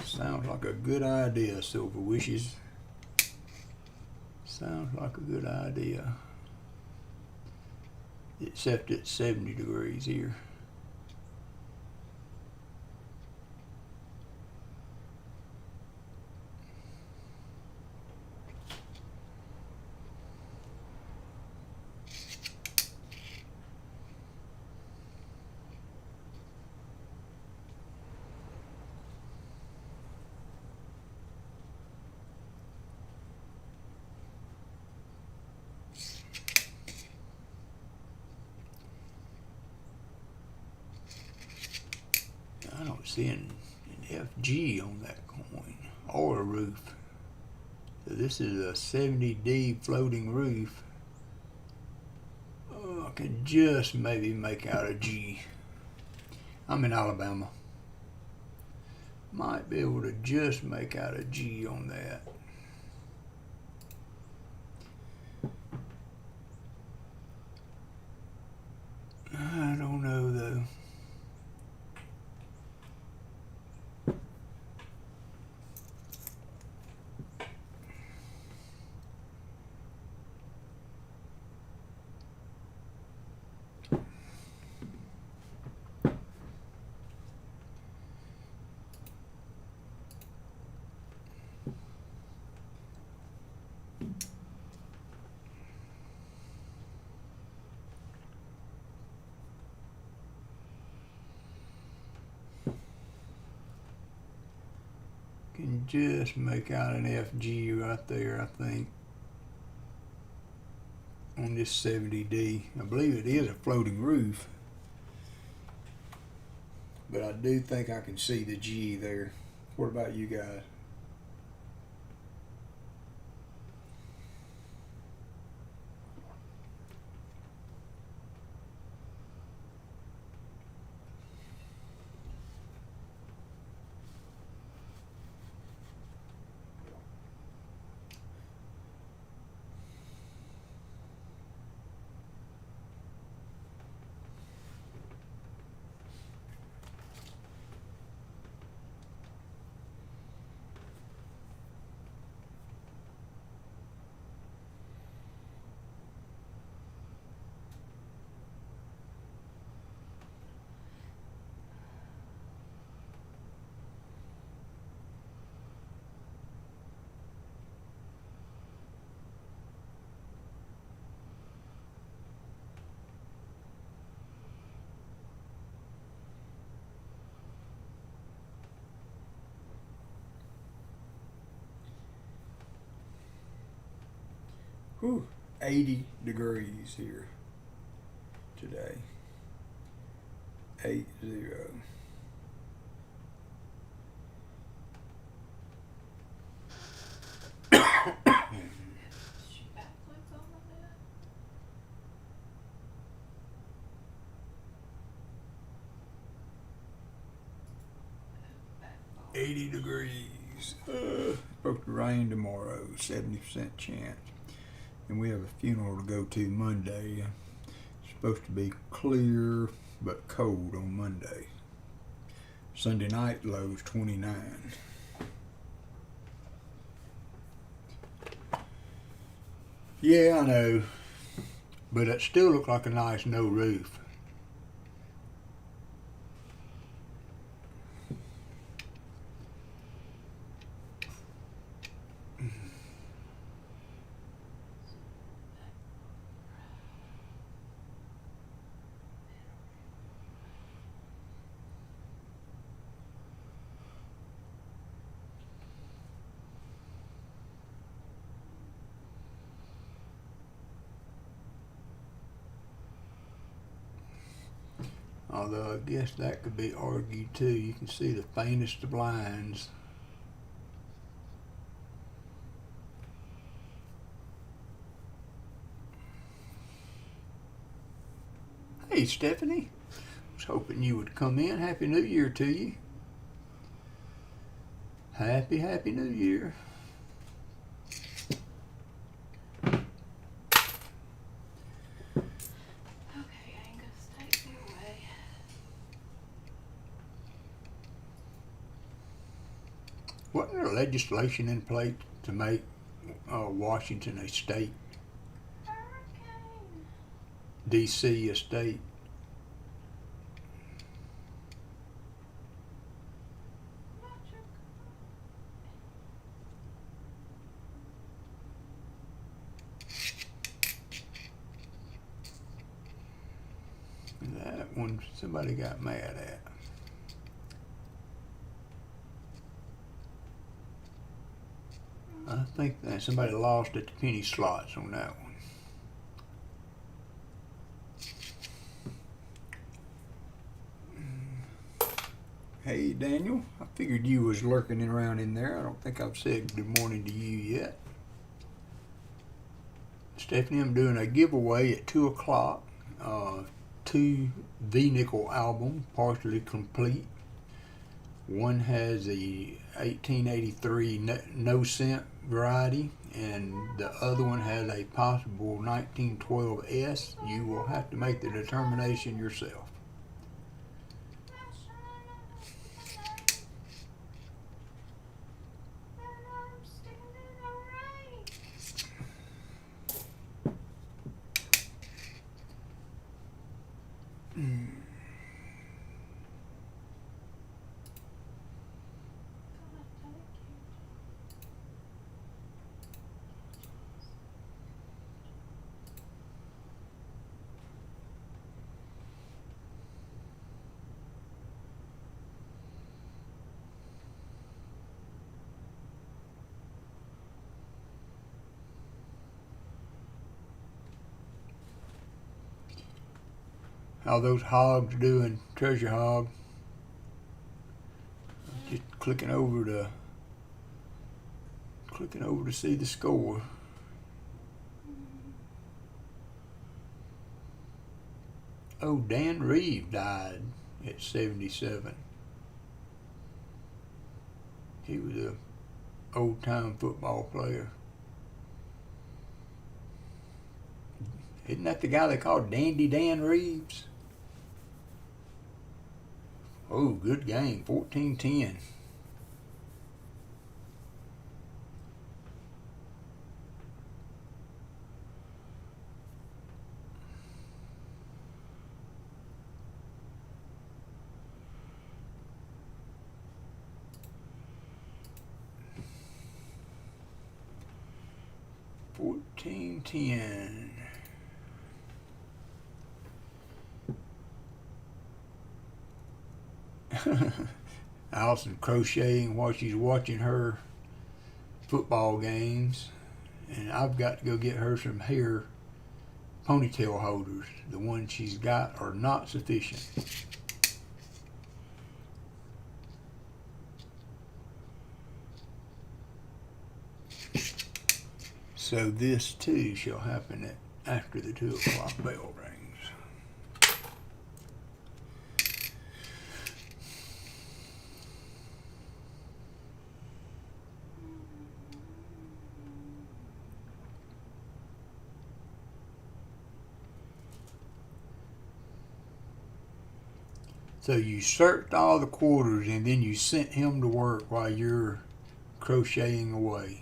Speaker 1: Sounds like a good idea, Silver Wishes. Sounds like a good idea. Except it's 70 degrees here. I don't see an FG on that coin or a roof. So this is a 70D floating roof. Oh, I can just maybe make out a G. I'm in Alabama. Might be able to just make out a G on that. I don't know though. Can just make out an FG right there, I think, on this 70D. I believe it is a floating roof, but I do think I can see the G there. What about you guys? Whew, 80 degrees here today. 80.
Speaker 2: Backflips on that?
Speaker 1: 80 degrees. Supposed to rain tomorrow, 70% chance. And we have a funeral to go to Monday. It's supposed to be clear but cold on Monday. Sunday night low's 29. Yeah, I know. But it still looks like a nice no roof. Although I guess that could be argued too. You can see the faintest of lines. Hey, Stephanie. Was hoping you would come in. Happy New Year to you. Happy New Year.
Speaker 2: Okay, Angus, take me away.
Speaker 1: Wasn't there legislation in place to make Washington a state,
Speaker 2: Hurricane.
Speaker 1: D.C. a state? That one somebody got mad at. I think that somebody lost at the penny slots on that one. Hey Daniel, I figured you was lurking around in there. I don't think I've said good morning to you yet. Stephanie, I'm doing a giveaway at 2 o'clock. 2 V-Nickel album, partially complete. One has a 1883 no cent variety, and the other one has a possible 1912 S. You will have to make the determination yourself. How those hogs doing, Treasure Hog? Just clicking over to see the score. Oh, Dan Reeve died at 77. He was a old-time football player. Isn't that the guy they called Dandy Dan Reeves? Oh, good game, 14-10. Allison crocheting while she's watching her football games, and I've got to go get her some hair ponytail holders. The ones she's got are not sufficient. So this too shall happen after the 2 o'clock bell rings. So you searched all the quarters and then you sent him to work while you're crocheting away.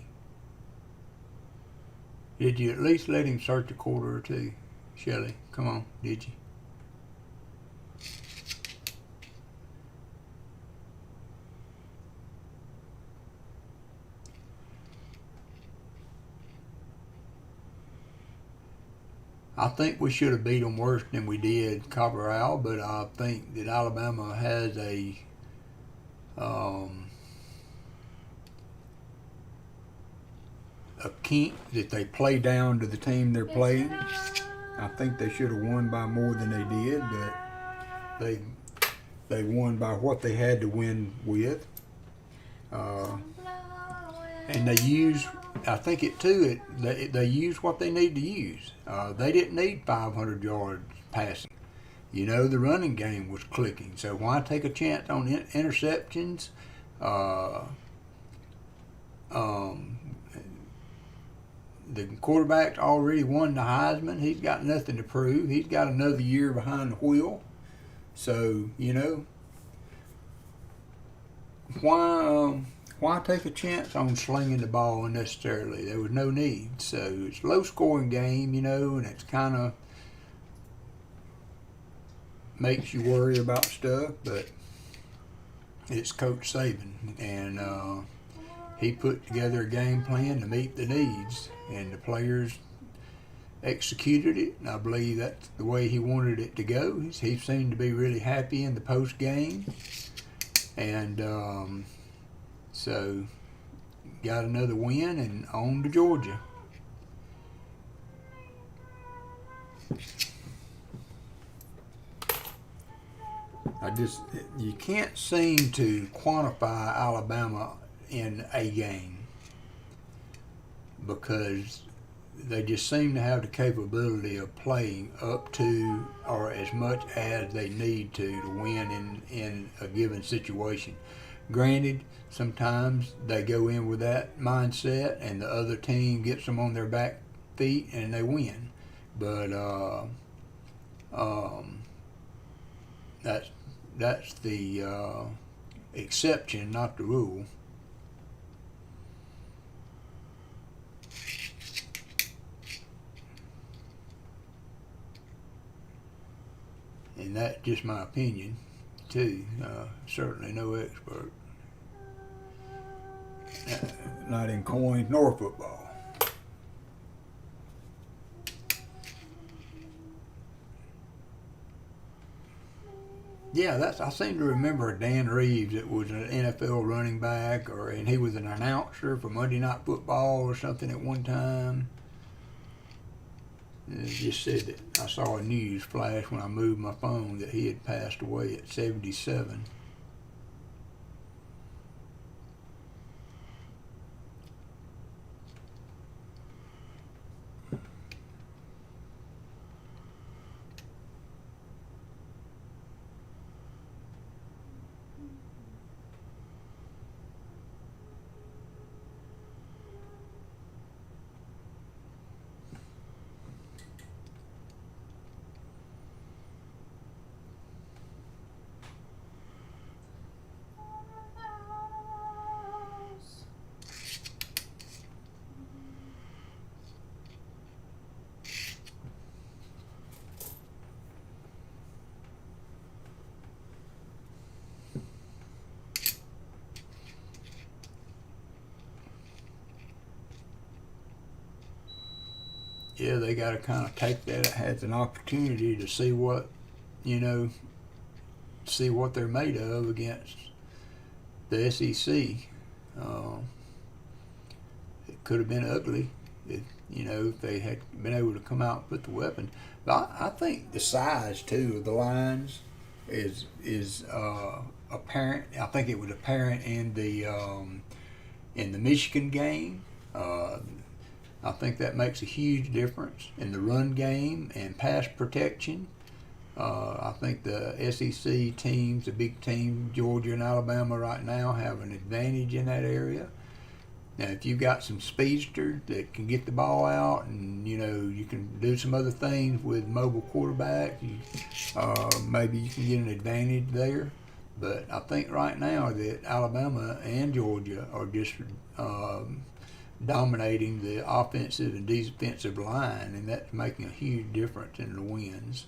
Speaker 1: Did you at least let him search a quarter or two? Shelley, come on, did you? I think we should have beat them worse than we did Cabral, but I think that Alabama has a kink that they play down to the team they're playing. I think they should have won by more than they did, but They won by what they had to win with. And they use, I think they use what they need to use. They didn't need 500 yards passing. You know, the running game was clicking. So why take a chance on interceptions? The quarterback's already won the Heisman. He's got nothing to prove. He's got another year behind the wheel. So, you know, why take a chance on slinging the ball unnecessarily? There was no need. So it's a low-scoring game, you know, and it's kind of makes you worry about stuff, but it's Coach Saban, and he put together a game plan to meet the needs, and the players executed it, and I believe that's the way he wanted it to go. He seemed to be really happy in the post game, and so got another win and on to Georgia. You can't seem to quantify Alabama in a game because they just seem to have the capability of playing up to or as much as they need to win in a given situation. Granted, sometimes they go in with that mindset and the other team gets them on their back feet and they win. But that's the exception, not the rule. And that's just my opinion, too. Certainly no expert. Not in coins nor football. Yeah, I seem to remember Dan Reeves that was an NFL running back, and he was an announcer for Monday Night Football or something at one time. And it just said that I saw a news flash when I moved my phone that he had passed away at 77. Yeah, they got to kind of take that as an opportunity to see what, see what they're made of against the SEC. It could have been ugly if they had been able to come out and put the weapon. But I think the size too of the lines is apparent. I think it was apparent in the Michigan game. I think that makes a huge difference in the run game and pass protection. I think the SEC teams, the big team, Georgia and Alabama right now, have an advantage in that area. Now, if you've got some speedsters that can get the ball out and, you can do some other things with mobile quarterbacks, maybe you can get an advantage there. But I think right now that Alabama and Georgia are just dominating the offensive and defensive line, and that's making a huge difference in the wins.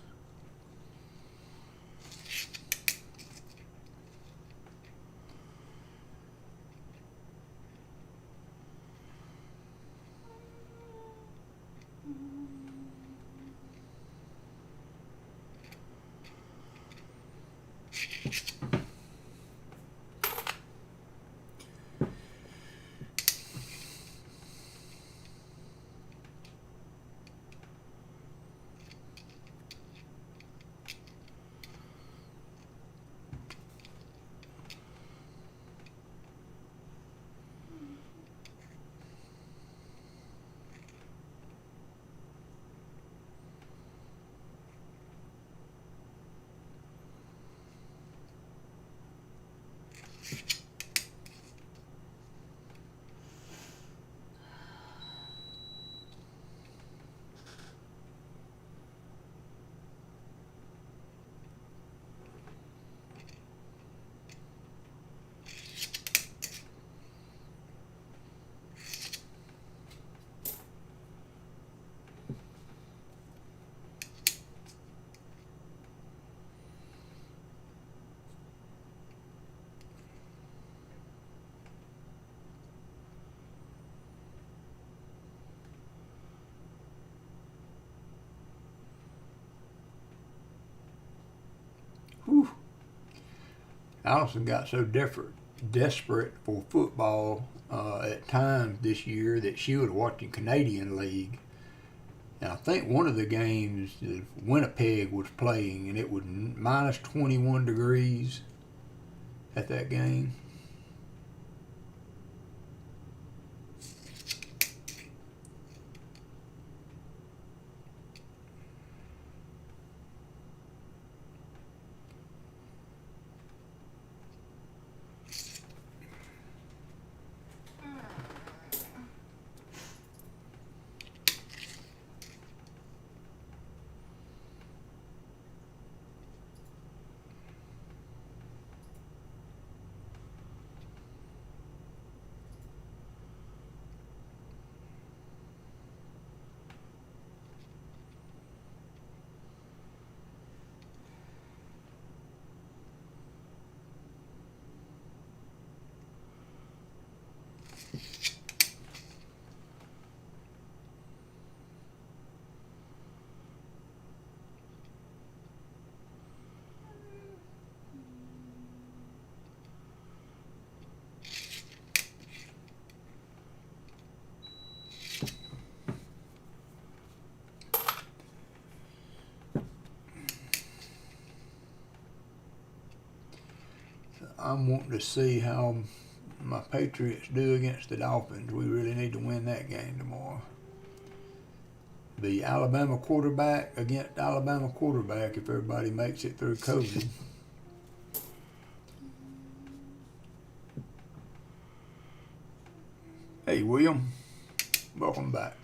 Speaker 1: Allison got so desperate for football at times this year that she was watching Canadian League. And I think one of the games that Winnipeg was playing, and it was minus 21 degrees at that game. I'm wanting to see how my Patriots do against the Dolphins. We really need to win that game tomorrow. The Alabama quarterback against Alabama quarterback if everybody makes it through COVID. Hey, William. Welcome back.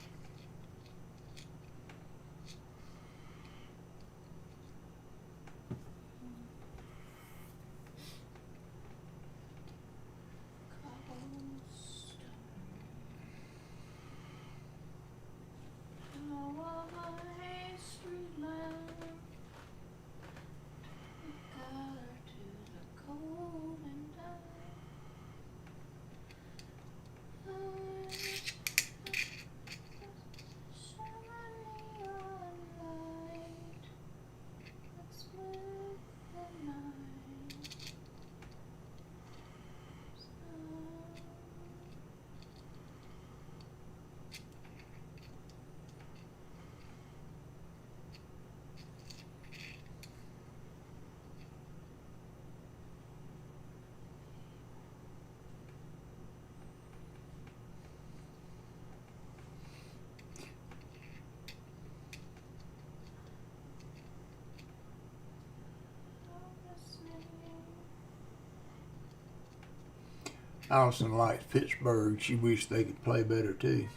Speaker 1: Allison likes Pittsburgh. She wished they could play better too.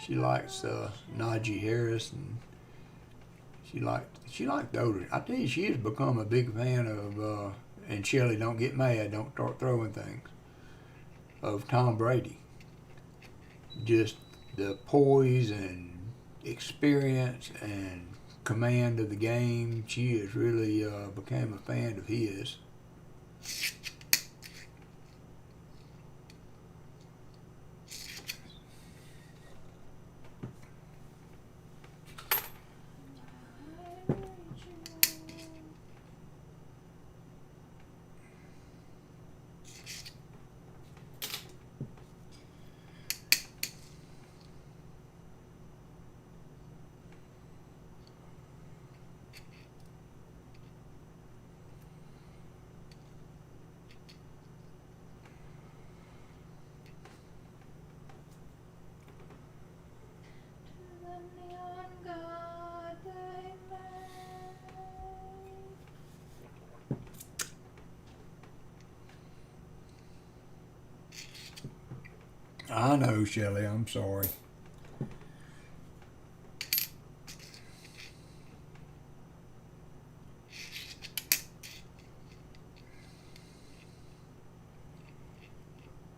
Speaker 1: She likes Najee Harris, and she liked the older. I tell you, she has become a big fan of. And Shelley, don't get mad. Don't start throwing things. Of Tom Brady. Just the poise and experience and command of the game. She has really became a fan of his. I know, Shelley. I'm sorry.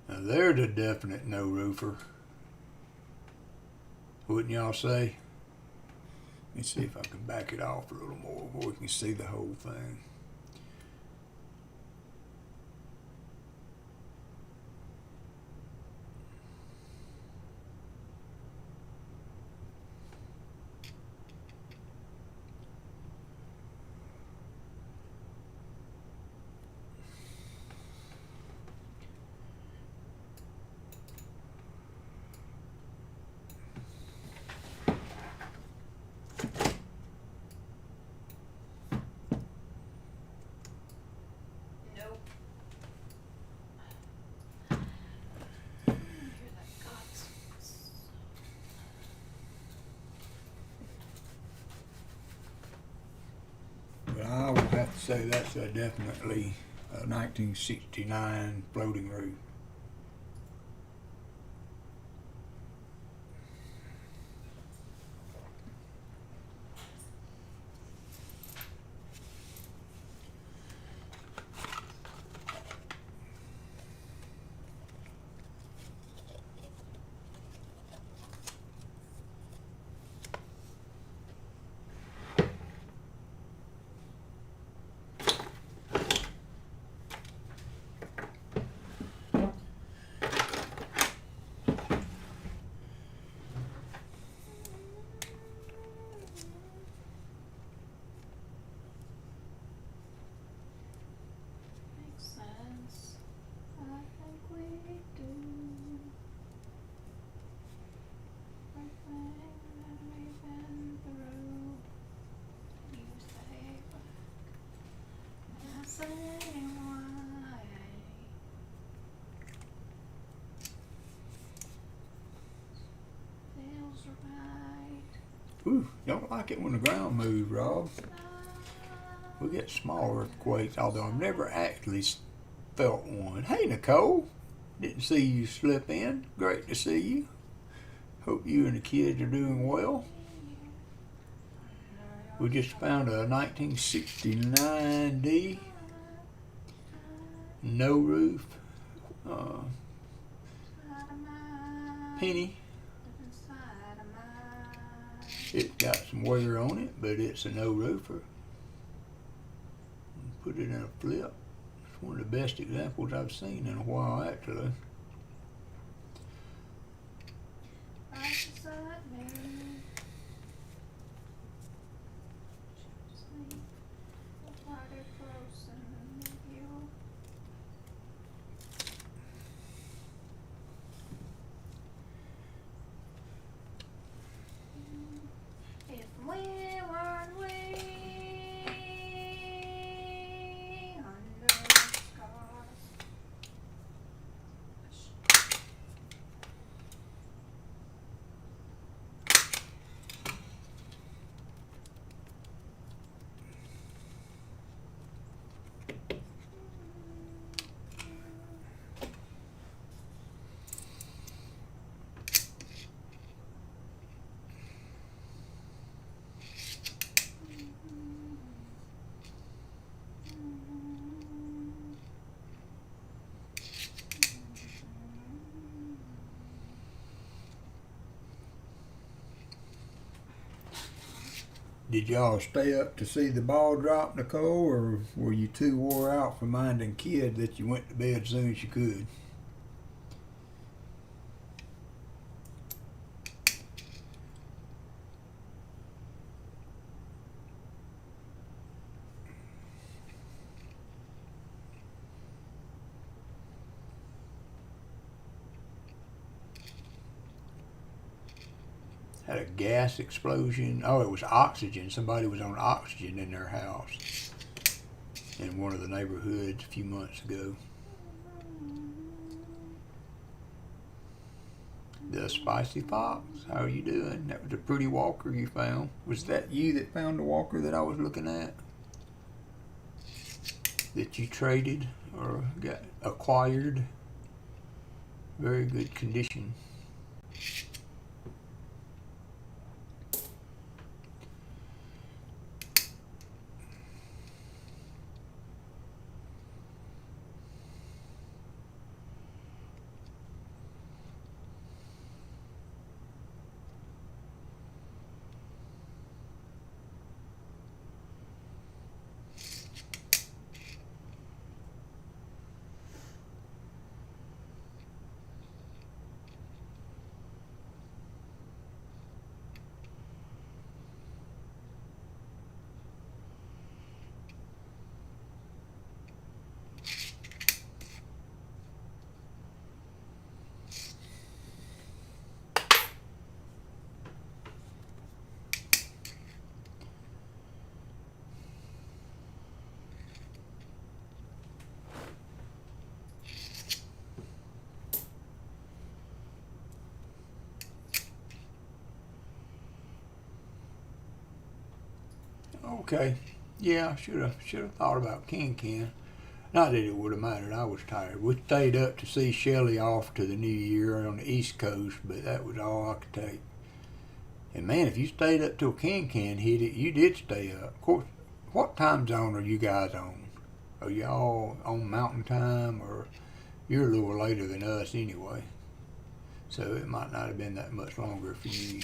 Speaker 1: Now there's a definite no roofer. Wouldn't y'all say? Let me see if I can back it off a little more where we can see the whole thing. So that's definitely a 1969 floating roof.
Speaker 2: Makes sense. I think we do. Everything that we've been through. You stay back. And I say why. Feels right.
Speaker 1: Ooh, don't like it when the ground moves, Rob. We get small earthquakes, although I've never actually felt one. Hey, Nicole. Didn't see you slip in. Great to see you. Hope you and the kids are doing well. We just found a 1969 D. No roof. Penny. It's got some wear on it, but it's a no roofer. Put it in a flip. It's one of the best examples I've seen in a while, actually.
Speaker 2: Right beside me. Sleep. Body frozen with you. If we weren't we under the stars.
Speaker 1: Did y'all stay up to see the ball drop, Nicole, or were you too wore out from minding kids that you went to bed as soon as you could? Had a gas explosion. Oh, it was oxygen. Somebody was on oxygen in their house in one of the neighborhoods a few months ago. The Spicy Fox, how are you doing? That was a pretty walker you found. Was that you that found the walker that I was looking at? That you traded or got acquired? Very good condition. Okay, Yeah, should have thought about Ken. Not that it would have mattered. I was tired. We stayed up to see Shelley off to the New Year on the East Coast, but that was all I could take. And man, if you stayed up till Ken hit it, you did stay up. Of course, what time zone are you guys on? Are y'all on Mountain Time, or you're a little later than us anyway? So it might not have been that much longer for you.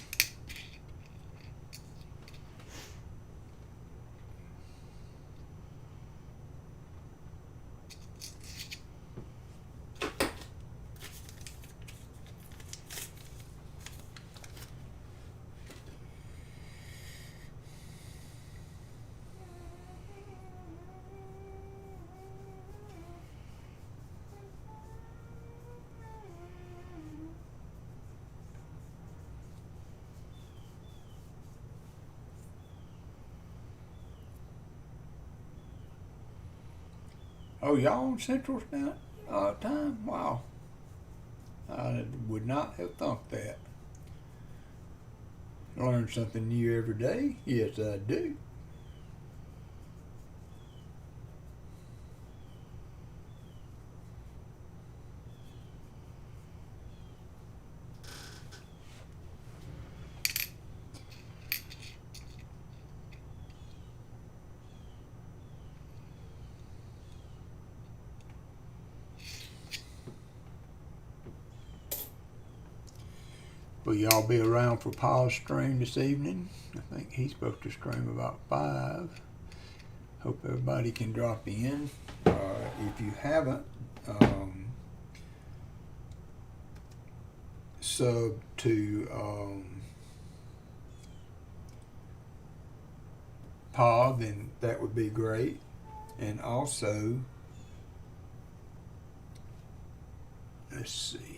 Speaker 1: Oh, y'all on Central Time? Wow. I would not have thought that. Learn something new every day. Yes, I do. Will y'all be around for Paul's stream this evening? I think he's supposed to stream about 5. Hope everybody can drop in. If you haven't sub to Paul, then that would be great. And also, let's see.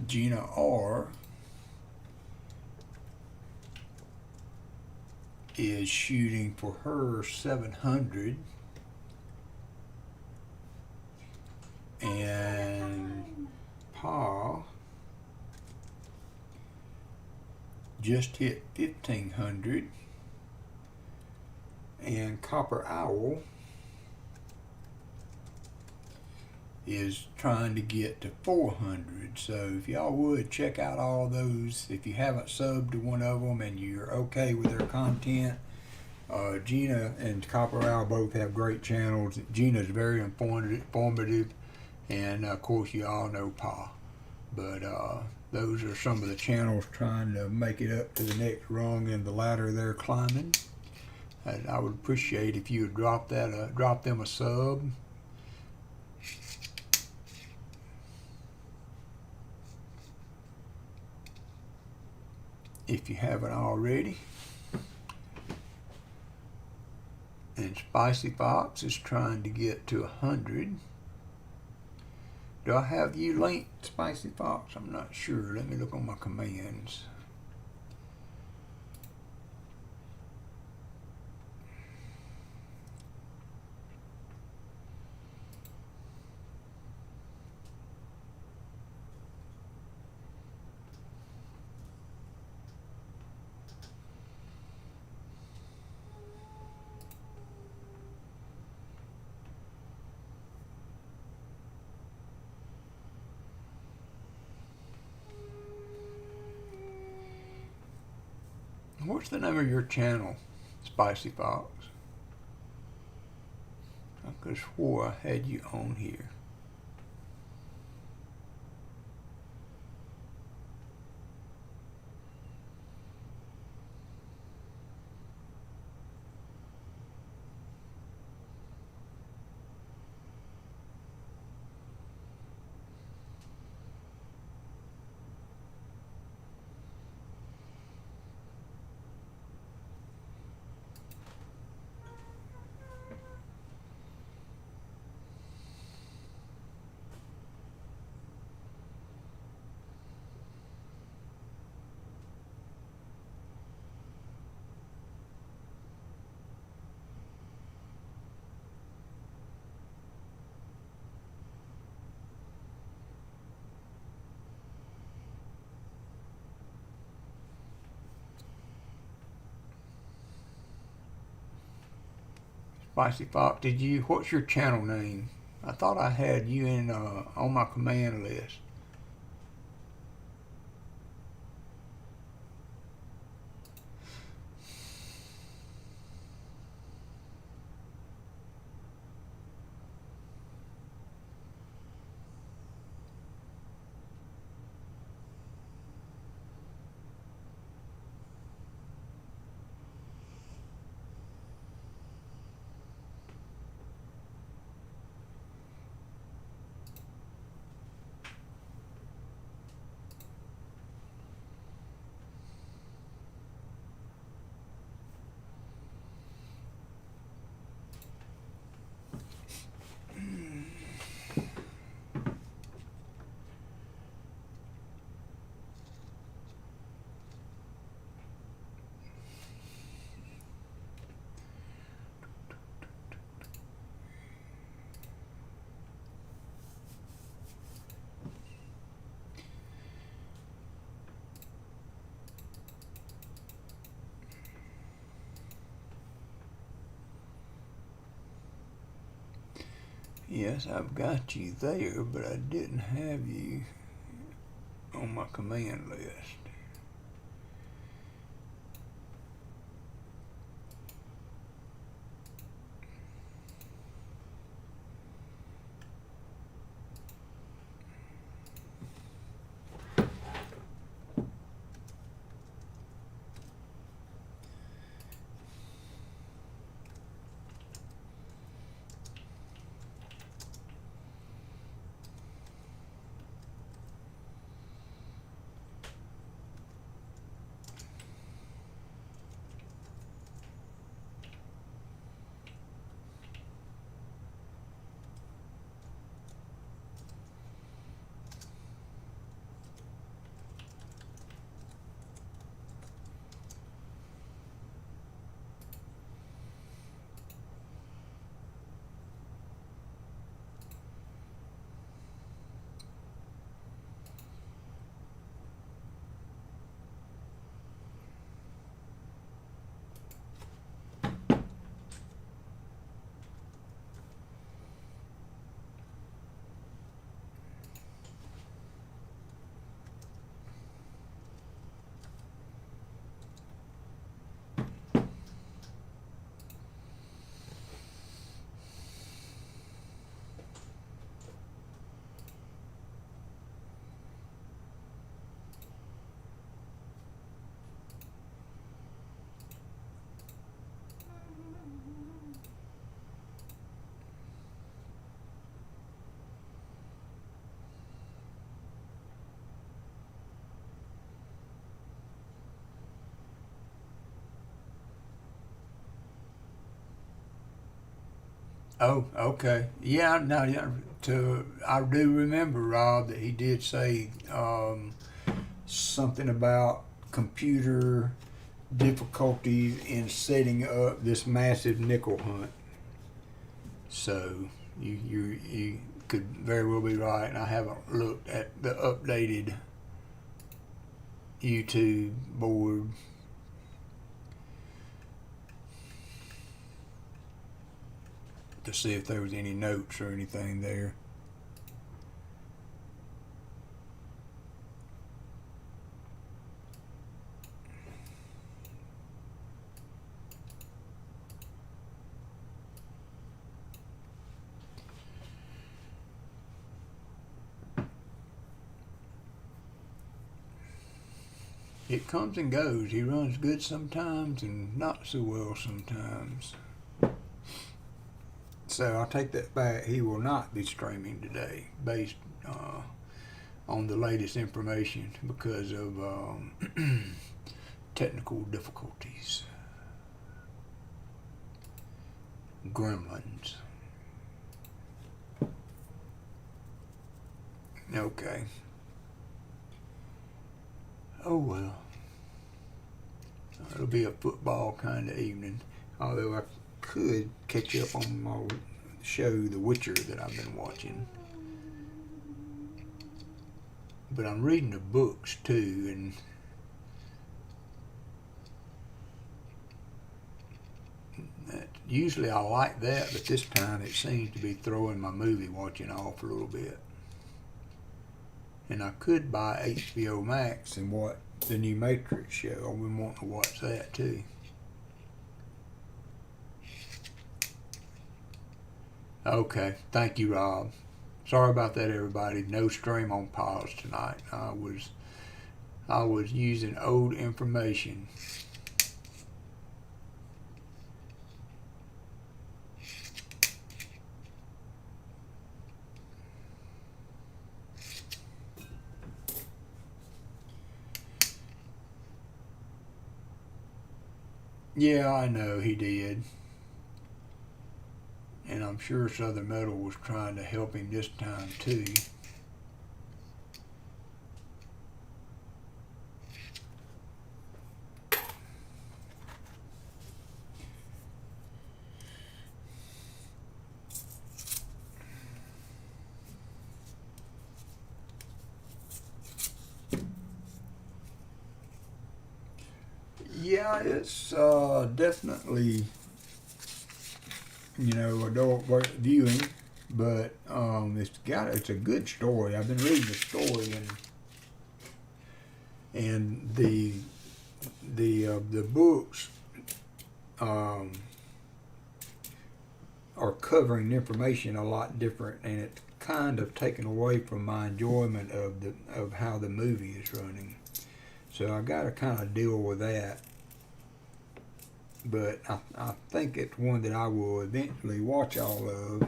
Speaker 1: Gina R is shooting for her 700, and Paul just hit 1,500, and Copper Owl is trying to get to 400. So if y'all would check out all those, if you haven't subbed to one of them and you're okay with their content, Gina and Copper Owl both have great channels. Gina's very informative, and of course you all know Pa. But those are some of the channels trying to make it up to the next rung in the ladder they're climbing. And I would appreciate if you would drop them a sub. If you haven't already. And Spicy Fox is trying to get to 100. Do I have you linked, Spicy Fox? I'm not sure. Let me look on my commands. What's the name of your channel, Spicy Fox? I could have swore I had you on here. Spicy Fox, what's your channel name? I thought I had you in on my command list. Yes, I've got you there, but I didn't have you on my command list. Oh, okay. Yeah, no, yeah. I do remember, Rob, that he did say something about computer difficulties in setting up this massive nickel hunt. So you could very well be right, and I haven't looked at the updated YouTube board. To see if there was any notes or anything there. It comes and goes. He runs good sometimes and not so well sometimes. So I take that back. He will not be streaming today based on the latest information because of technical difficulties. Gremlins. Okay. Oh well. It'll be a football kind of evening. Although I could catch up on my show, The Witcher, that I've been watching. But I'm reading the books too, and that usually I like that, but this time it seems to be throwing my movie watching off a little bit. And I could buy HBO Max and watch the new Matrix show. I've been wanting to watch that too. Okay, thank you, Rob. Sorry about that, everybody. No stream on pause tonight. I was using old information. Yeah, I know he did. And I'm sure Southern Metal was trying to help him this time too. Yeah, it's definitely, adult viewing, but it's a good story. I've been reading the story, and the books are covering information a lot different, and it's kind of taken away from my enjoyment of how the movie is running. So I got to kind of deal with that. But I think it's one that I will eventually watch all of.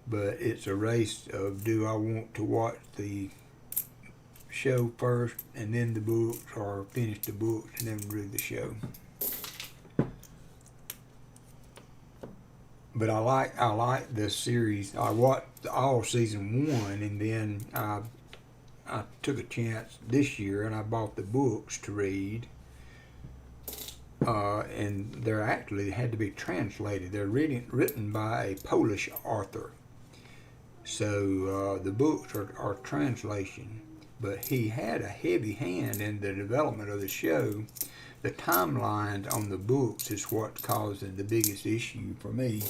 Speaker 1: But it's a race of, do I want to watch the show first and then the books, or finish the books and then read the show. But I like this series. I watched all season 1, and then I took a chance this year and I bought the books to read. And they're actually had to be translated. They're written by a Polish author. So the books are translation. But he had a heavy hand in the development of the show. The timelines on the books is what's causing the biggest issue for me.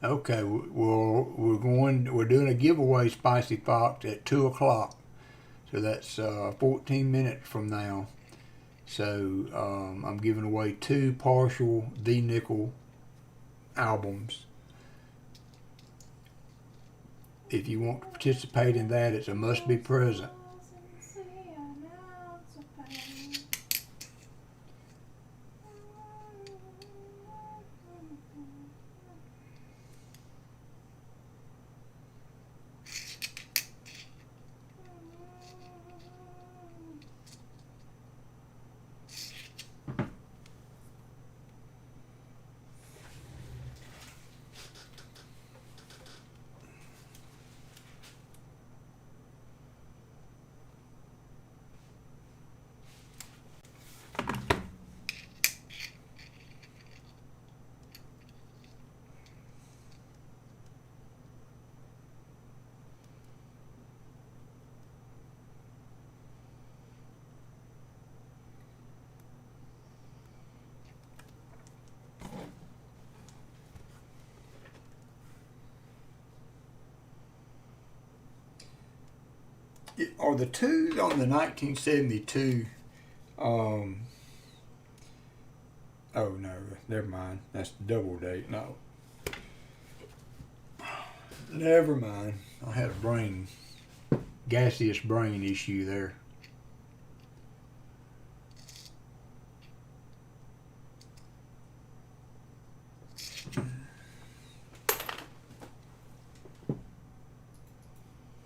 Speaker 1: Okay, well, we're doing a giveaway, Spicy Fox, at 2 o'clock. So that's 14 minutes from now. So I'm giving away 2 partial The Nickel albums. If you want to participate in that, it's a must be present. Are the 2 on the 1972? Oh no, never mind. That's double date. No, never mind. I had a gaseous brain issue there.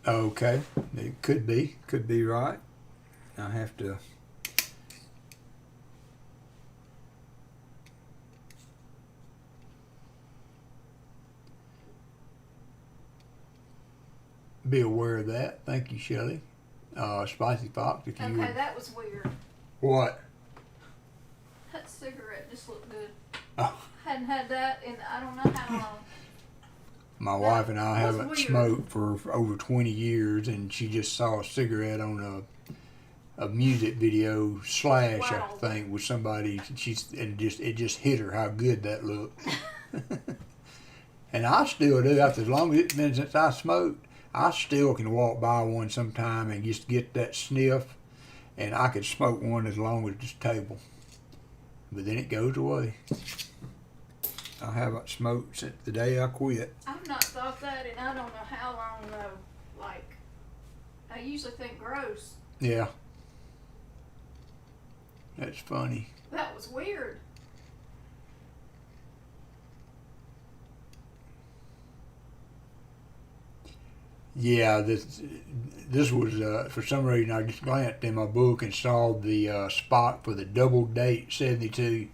Speaker 1: Okay, it could be right. I have to. Be aware of that. Thank you, Shelley. Spicy Fox, if you
Speaker 2: Okay,
Speaker 1: would.
Speaker 2: that was weird.
Speaker 1: What?
Speaker 2: That cigarette just looked good.
Speaker 1: Oh.
Speaker 2: Hadn't had that in I don't know how long.
Speaker 1: My wife and I
Speaker 2: was
Speaker 1: haven't
Speaker 2: weird.
Speaker 1: smoked for over 20 years, and she just saw a cigarette on a music video slash,
Speaker 2: Wow.
Speaker 1: I think, with somebody. It just hit her how good that looked. And I still do. After as long as it's been since I smoked, I still can walk by one sometime and just get that sniff, and I could smoke one as long as this table. But then it goes away. I haven't smoked since the day I quit.
Speaker 2: I've not thought that in I don't know how long though. Like, I usually think gross.
Speaker 1: Yeah. That's funny.
Speaker 2: That was weird.
Speaker 1: Yeah, this was for some reason I just glanced in my book and saw the spot for the double date 72,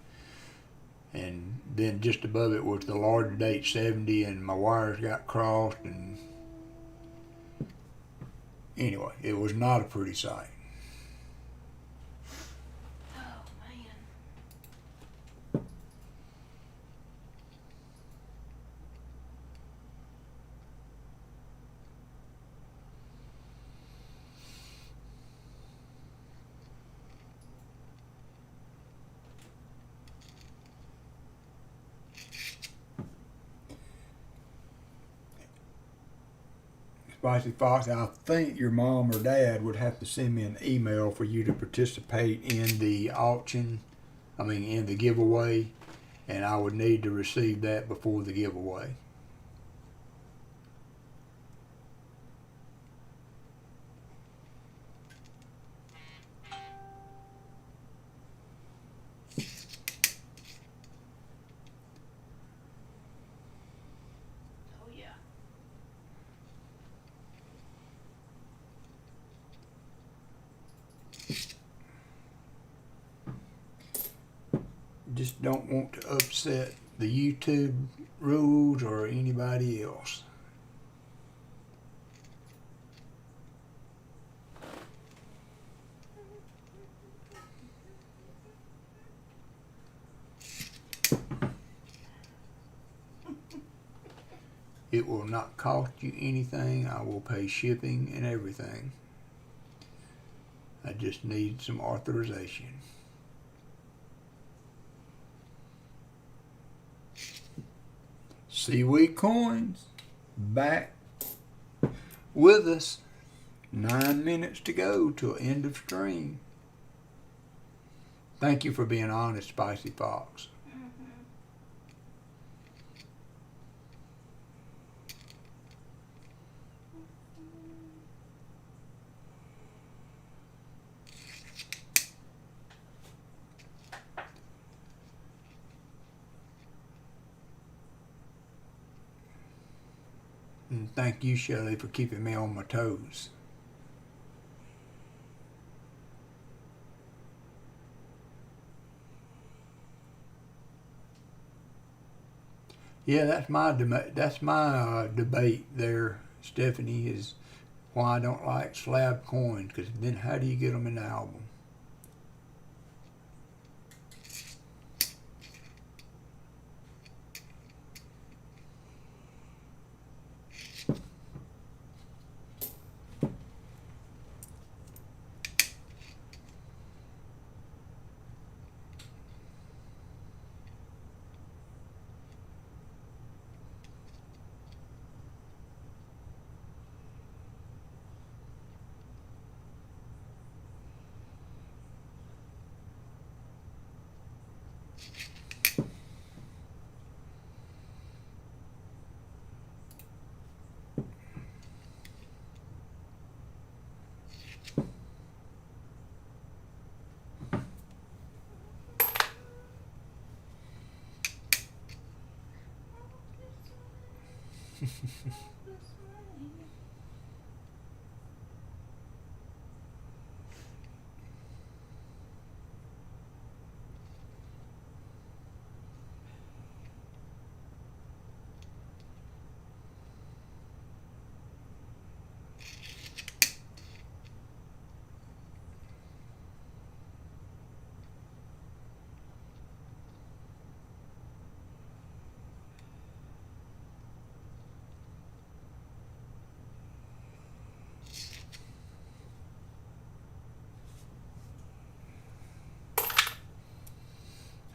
Speaker 1: and then just above it was the large date 70, and my wires got crossed, and anyway, it was not a pretty sight.
Speaker 2: Oh man.
Speaker 1: Spicy Fox, I think your mom or dad would have to send me an email for you to participate in the auction, in the giveaway, and I would need to receive that before the giveaway.
Speaker 2: Oh yeah.
Speaker 1: Just don't want to upset the YouTube rules or anybody else. It will not cost you anything. I will pay shipping and everything. I just need some authorization. Seaweed Coins back with us. 9 minutes to go till end of stream. Thank you for being honest, Spicy Fox. And thank you, Shelley, for keeping me on my toes. Yeah, that's my debate there, Stephanie, is why I don't like slab coins, because then how do you get them in the album?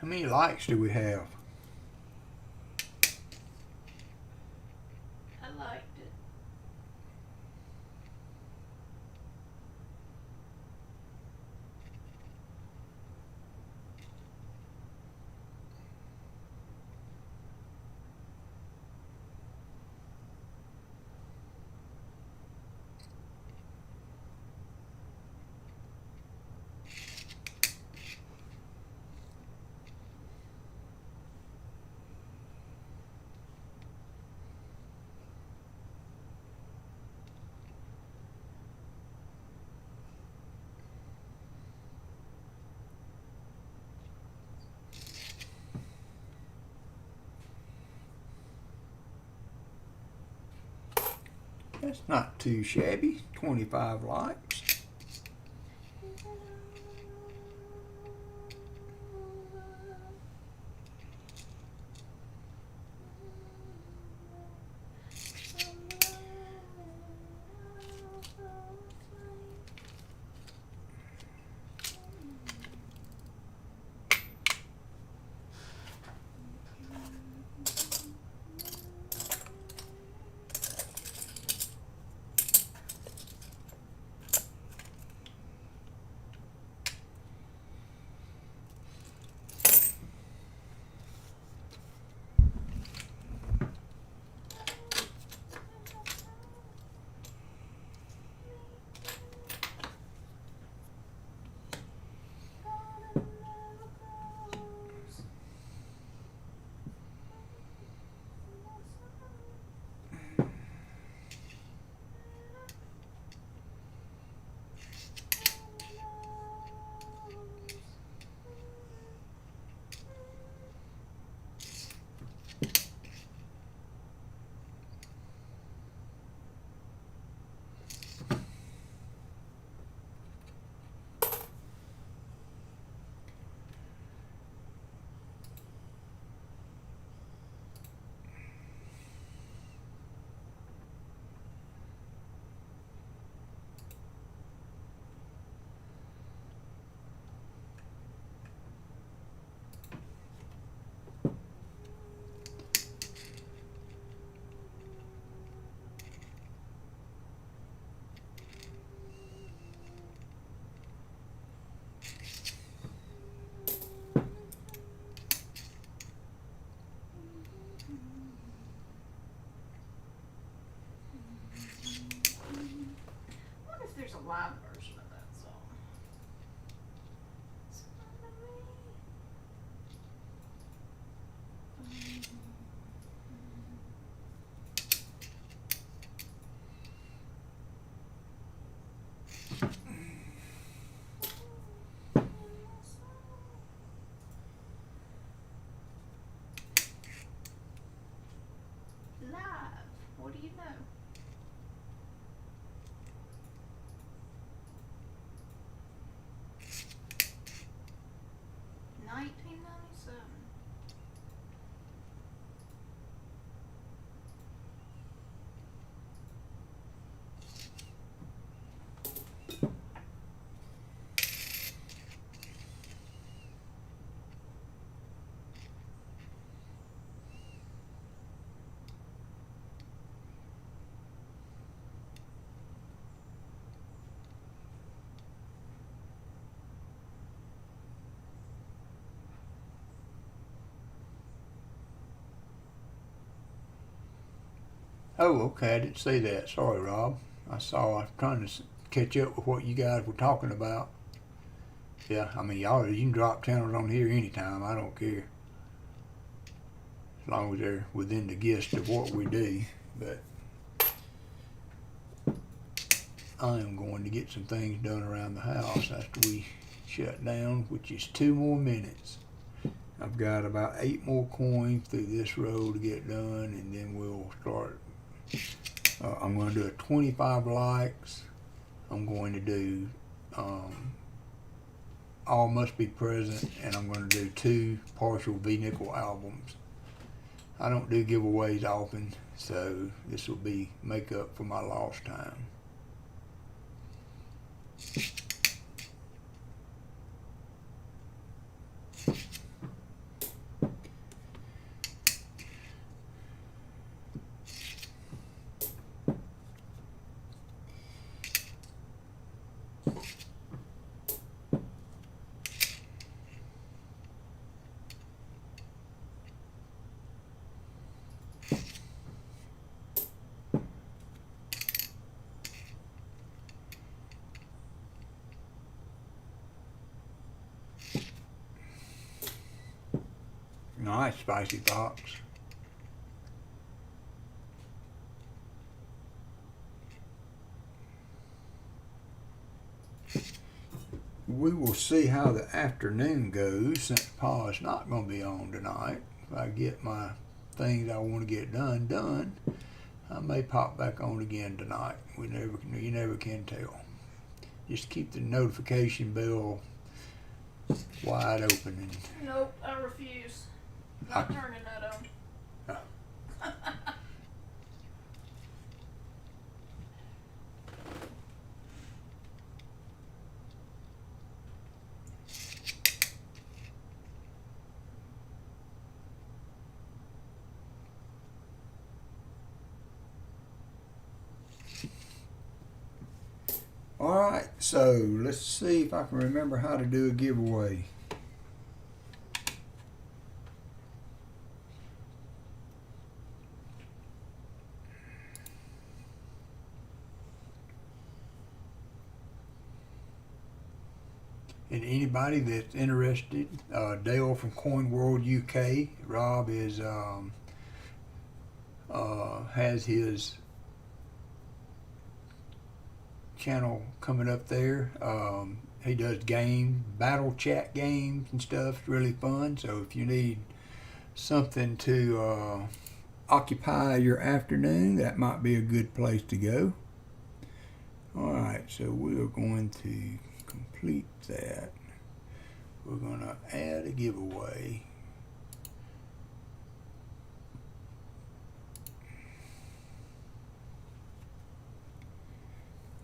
Speaker 1: How many likes do we have?
Speaker 2: I liked it.
Speaker 1: That's not too shabby. 25 likes.
Speaker 2: I wonder if there's a live version of that song. Live. What do you know? $19.97.
Speaker 1: Oh, okay. I didn't see that. Sorry, Rob. I was trying to catch up with what you guys were talking about. Yeah, I mean, y'all, you can drop channels on here anytime. I don't care. As long as they're within the gist of what we do. But I am going to get some things done around the house after we shut down, which is 2 more minutes. I've got about 8 more coins through this row to get done, and then we'll start. I'm going to do a 25 likes. I'm going to do All Must Be Present, and I'm going to do 2 partial V-Nickel albums. I don't do giveaways often, so this will be make up for my lost time. All right, Spicy Fox. We will see how the afternoon goes since Pa's not going to be on tonight. If I get my things I want to get done, I may pop back on again tonight. You never can tell. Just keep the notification bell wide open. And
Speaker 2: Nope, I refuse. Not turning that on.
Speaker 1: All right, so let's see if I can remember how to do a giveaway. And anybody that's interested, Dale from Coin World UK, Rob is has his channel coming up there. He does battle chat games and stuff. It's really fun. So if you need something to occupy your afternoon, that might be a good place to go. All right, so we are going to complete that. We're going to add a giveaway.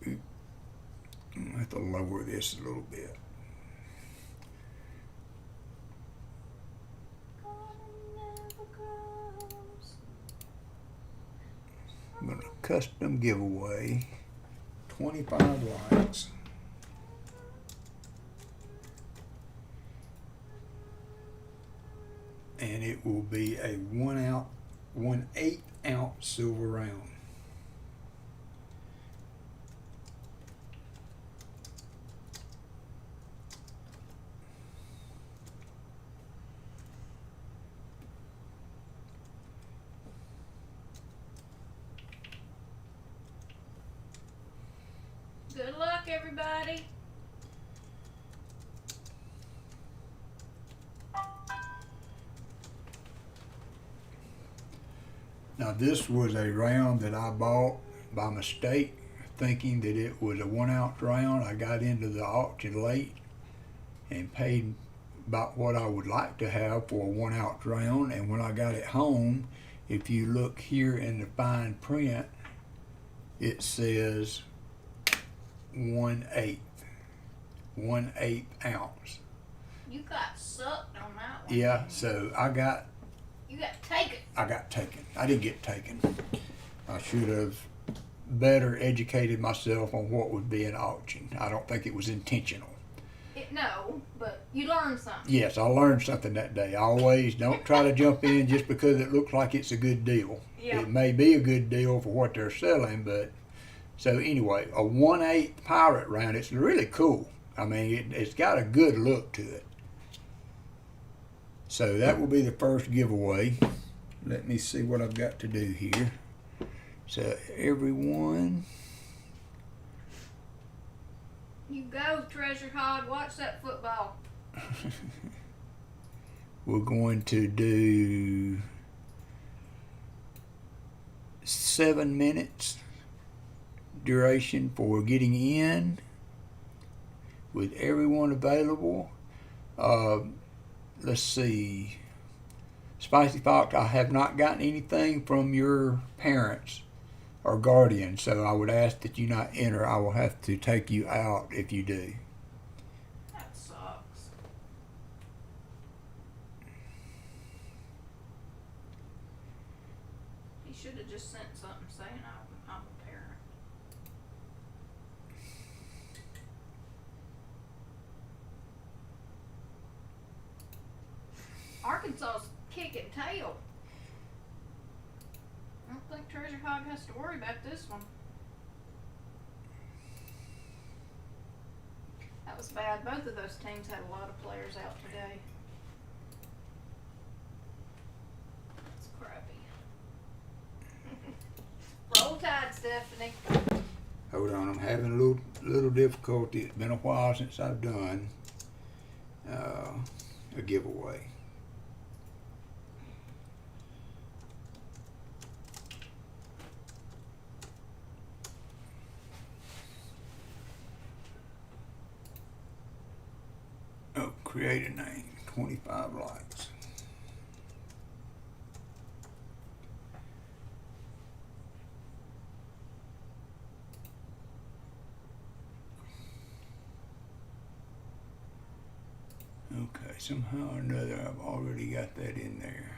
Speaker 1: I have to lower this a little bit. I'm going to custom giveaway 25 likes. And it will be a 1/8 ounce silver round.
Speaker 2: Good luck, everybody.
Speaker 1: Now this was a round that I bought by mistake, thinking that it was a 1 ounce round. I got into the auction late and paid about what I would like to have for a 1 ounce round. And when I got it home, if you look here in the fine print, it says 1/8 ounce.
Speaker 2: You got sucked on that one.
Speaker 1: Yeah, so
Speaker 2: You got taken.
Speaker 1: I got taken. I didn't get taken. I should have better educated myself on what would be an auction. I don't think it was intentional.
Speaker 2: No, but you learned something.
Speaker 1: Yes, I learned something that day. I always don't try to jump in just because it looks like it's a good deal.
Speaker 2: Yeah.
Speaker 1: It may be a good deal for what they're selling, but so anyway, a 1/8 pirate round. It's really cool. I mean, it's got a good look to it. So that will be the first giveaway. Let me see what I've got to do here. So everyone,
Speaker 2: You go, Treasure Hog. Watch that football.
Speaker 1: we're going to do 7 minutes duration for getting in with everyone available. Let's see. Spicy Fox, I have not gotten anything from your parents or guardians, so I would ask that you not enter. I will have to take you out if you do.
Speaker 2: That sucks. He should have just sent something saying I'm a parent. Arkansas's kicking tail. I don't think Treasure Hog has to worry about this one. That was bad. Both of those teams had a lot of players out today. Stephanie.
Speaker 1: Hold on, I'm having a little difficulty. It's been a while since I've done a giveaway. Oh, create a name, 25 likes. Okay, somehow or another I've already got that in there.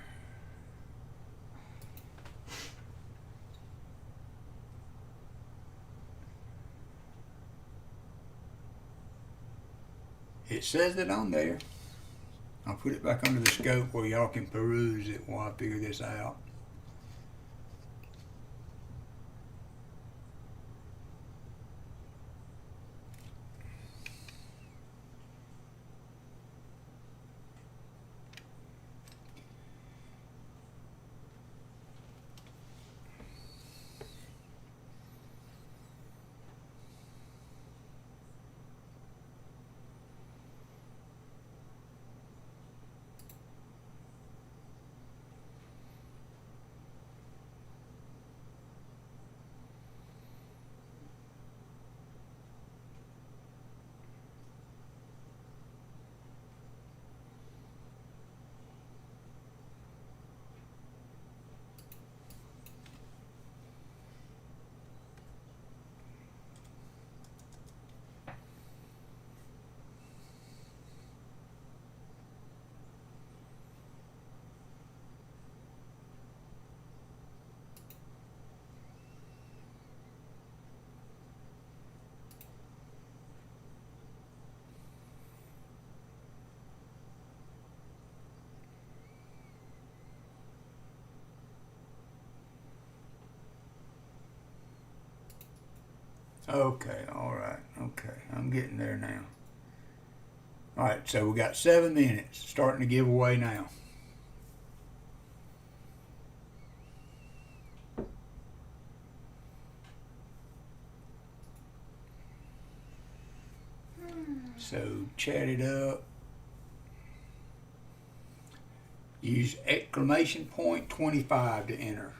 Speaker 1: It says it on there. I'll put it back under the scope where y'all can peruse it while I figure this out. Okay, alright, okay, I'm getting there now. Alright, so we got 7 minutes, starting to give away now. So chat it up. Use exclamation point 25 to enter.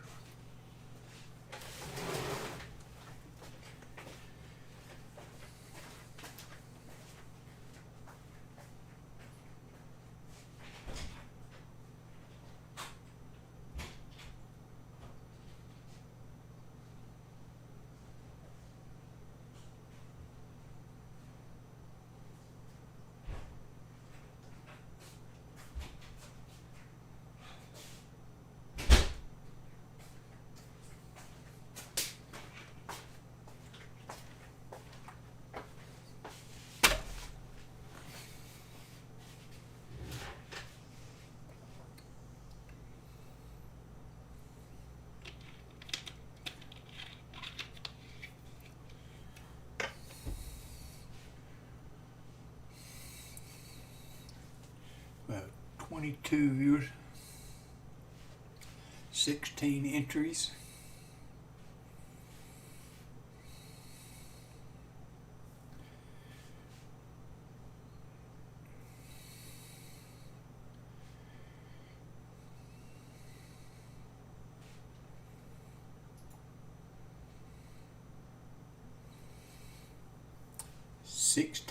Speaker 1: About 22 viewers, 16 entries.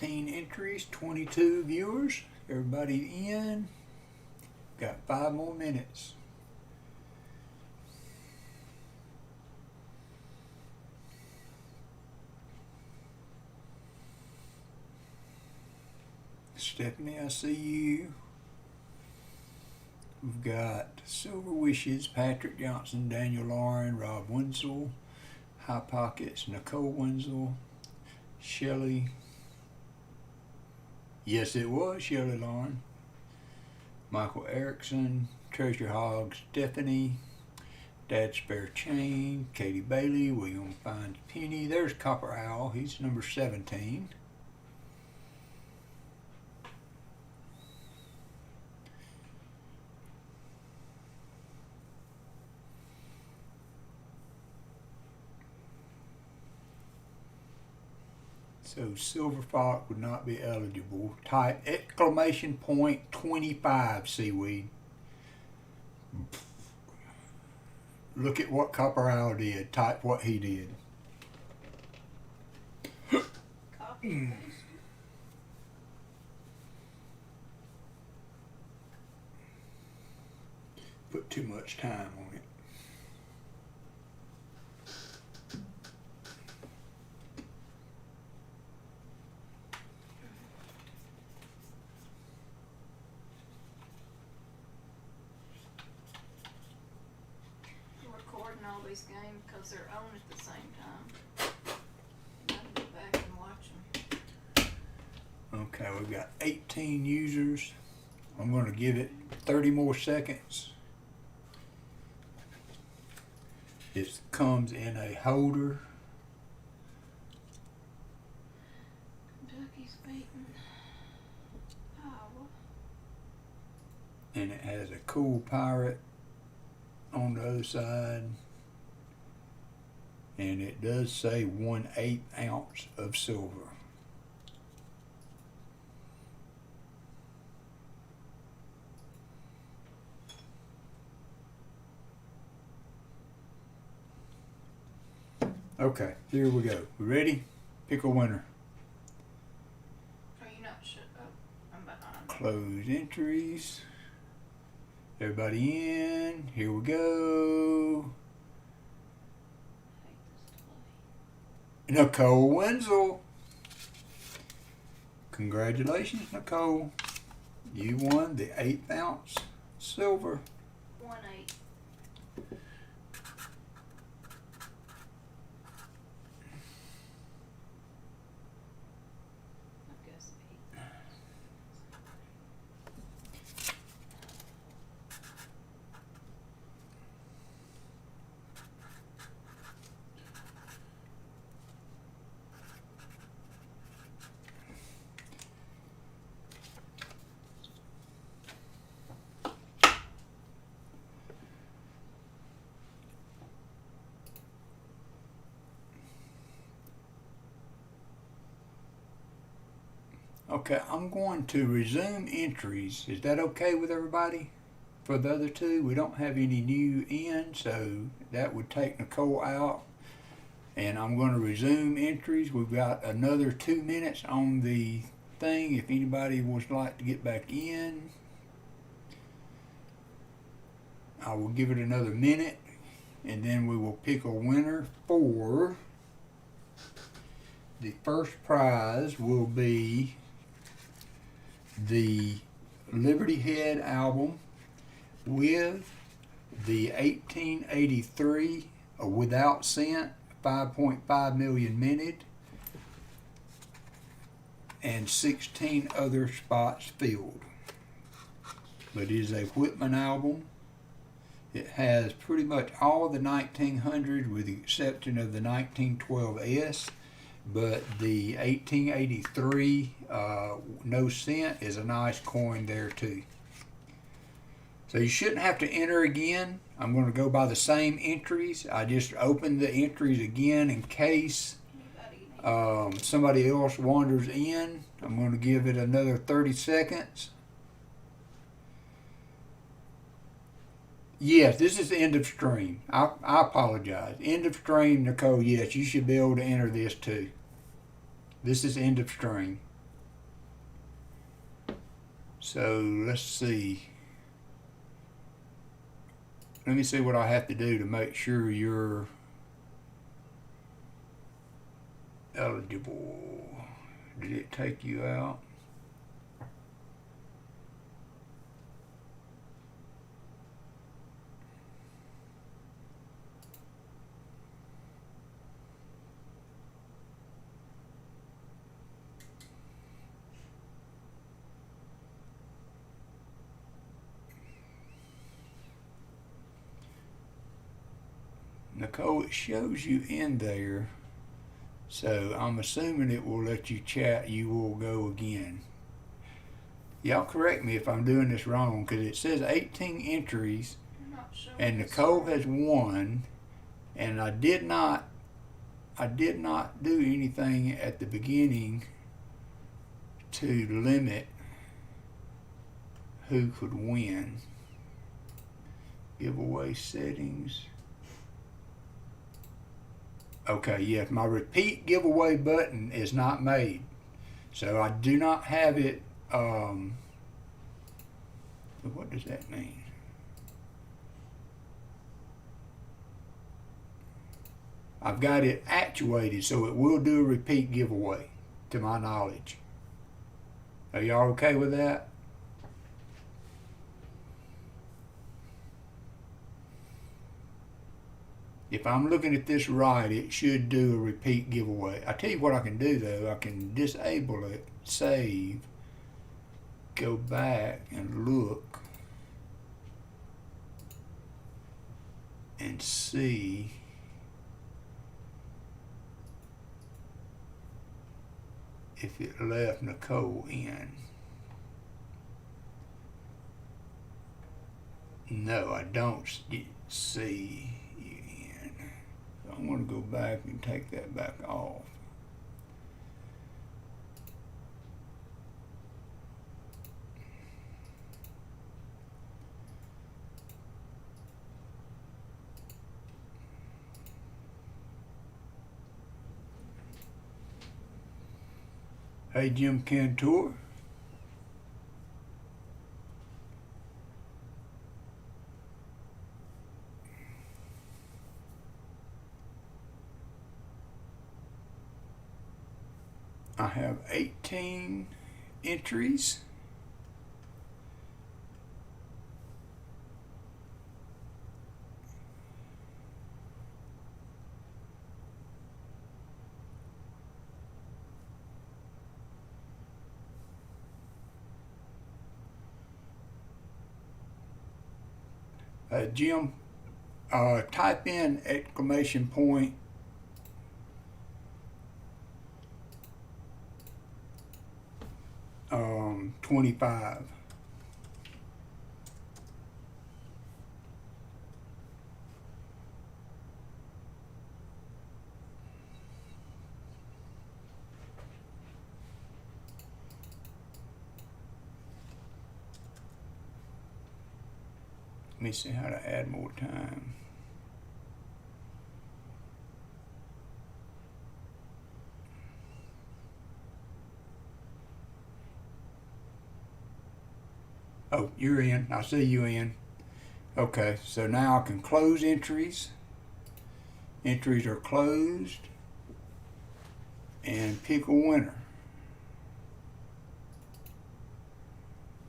Speaker 1: Entries, 22 viewers. Everybody in. Got 5 more minutes. Stephanie, I see you. We've got Silver Wishes, Patrick Johnson, Daniel Lauren, Rob Wenzel, High Pockets, Nicole Wenzel, Shelley. Yes, it was Shelley Lauren. Michael Erickson, Treasure Hog, Stephanie, Dad Spare Chain, Katie Bailey, William Finds Penny. There's Copper Owl. He's number 17. So Silver Fox would not be eligible. Type exclamation point 25 seaweed. Look at what Copper Owl did. Type what he did.
Speaker 2: Copy and paste.
Speaker 1: Put too much time on it.
Speaker 2: We're recording all these games because they're on at the same time. I can go back and watch them.
Speaker 1: Okay, we've got 18 users. I'm going to give it 30 more seconds. It comes in a holder.
Speaker 2: Kentucky's beating Iowa.
Speaker 1: And it has a cool pirate on the other side. And it does say 1/8 ounce of silver. Okay, here we go. We ready? Pick a winner.
Speaker 2: Are you not sure? Oh, I'm behind.
Speaker 1: Close entries. Everybody in. Here we go.
Speaker 2: I hate this delay.
Speaker 1: Nicole Wenzel. Congratulations, Nicole. You won the 1/8 ounce silver.
Speaker 2: 1/8. I guess 8.
Speaker 1: Okay, I'm going to resume entries. Is that okay with everybody? For the other two, we don't have any new in, so that would take Nicole out. And I'm going to resume entries. We've got another 2 minutes on the thing if anybody would like to get back in. I will give it another minute, and then we will pick a winner for the first prize. Will be the Liberty Head album with the 1883 without scent, 5.5 million minted, and 16 other spots filled. But it is a Whitman album. It has pretty much all the 1900s with the exception of the 1912S. But the 1883 no cent is a nice coin there too. So you shouldn't have to enter again. I'm going to go by the same entries. I just opened the entries again in case somebody else wanders in. I'm going to give it another 30 seconds. Yes, this is the end of stream. I apologize. End of stream, Nicole. Yes, you should be able to enter this too. This is end of stream. So let's see. Let me see what I have to do to make sure you're eligible. Did it take you out? Nicole, it shows you in there, so I'm assuming it will let you chat. You will go again. Y'all correct me if I'm doing this wrong, because it says 18 entries,
Speaker 2: I'm not sure.
Speaker 1: and Nicole has won, and I did not I did not do anything at the beginning to limit who could win. Giveaway settings. Okay, yeah, my repeat giveaway button is not made. So I do not have it, what does that mean? I've got it actuated so it will do a repeat giveaway, to my knowledge. Are y'all okay with that? If I'm looking at this right, it should do a repeat giveaway. I tell you what I can do though, I can disable it, save, go back and look and see if it left Nicole in. No, I don't see you in. So I'm going to go back and take that back off. Hey, Jim Cantor. I have 18 entries. Jim, type in exclamation point $25. Let me see how to add more time. Oh, you're in. I see you in. Okay, so now I can close entries. Entries are closed. And pick a winner.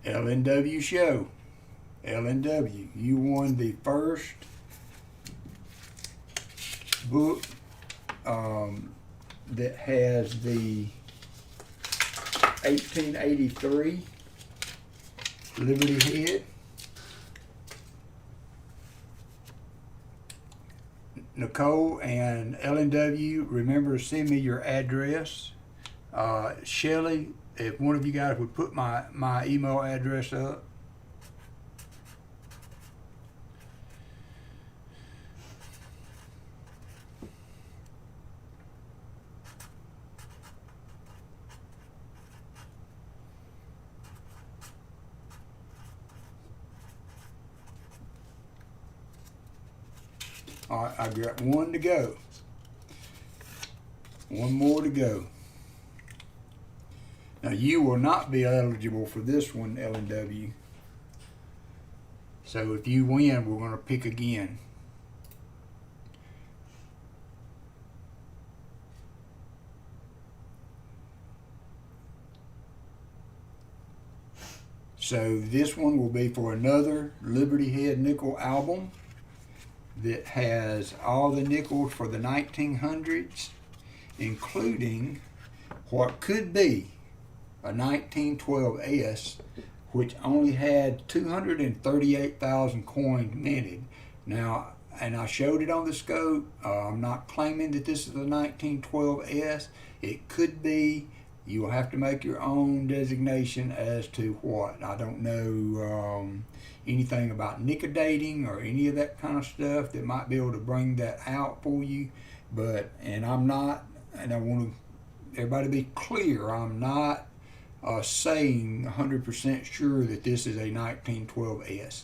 Speaker 1: LNW show. LNW, you won the first book that has the 1883 Liberty Head. Nicole and LNW, remember to send me your address. Shelly, if one of you guys would put my email address up. All right, I've got one to go. One more to go. Now you will not be eligible for this one, LNW. So if you win, we're going to pick again. So this one will be for another Liberty Head nickel album that has all the nickels for the 1900s, including what could be a 1912S, which only had 238,000 coins minted. Now, and I showed it on the scope. I'm not claiming that this is a 1912S. It could be. You will have to make your own designation as to what. I don't know anything about nickel dating or any of that kind of stuff that might be able to bring that out for you. But, and I'm not, and I want everybody to be clear, I'm not saying 100% sure that this is a 1912S.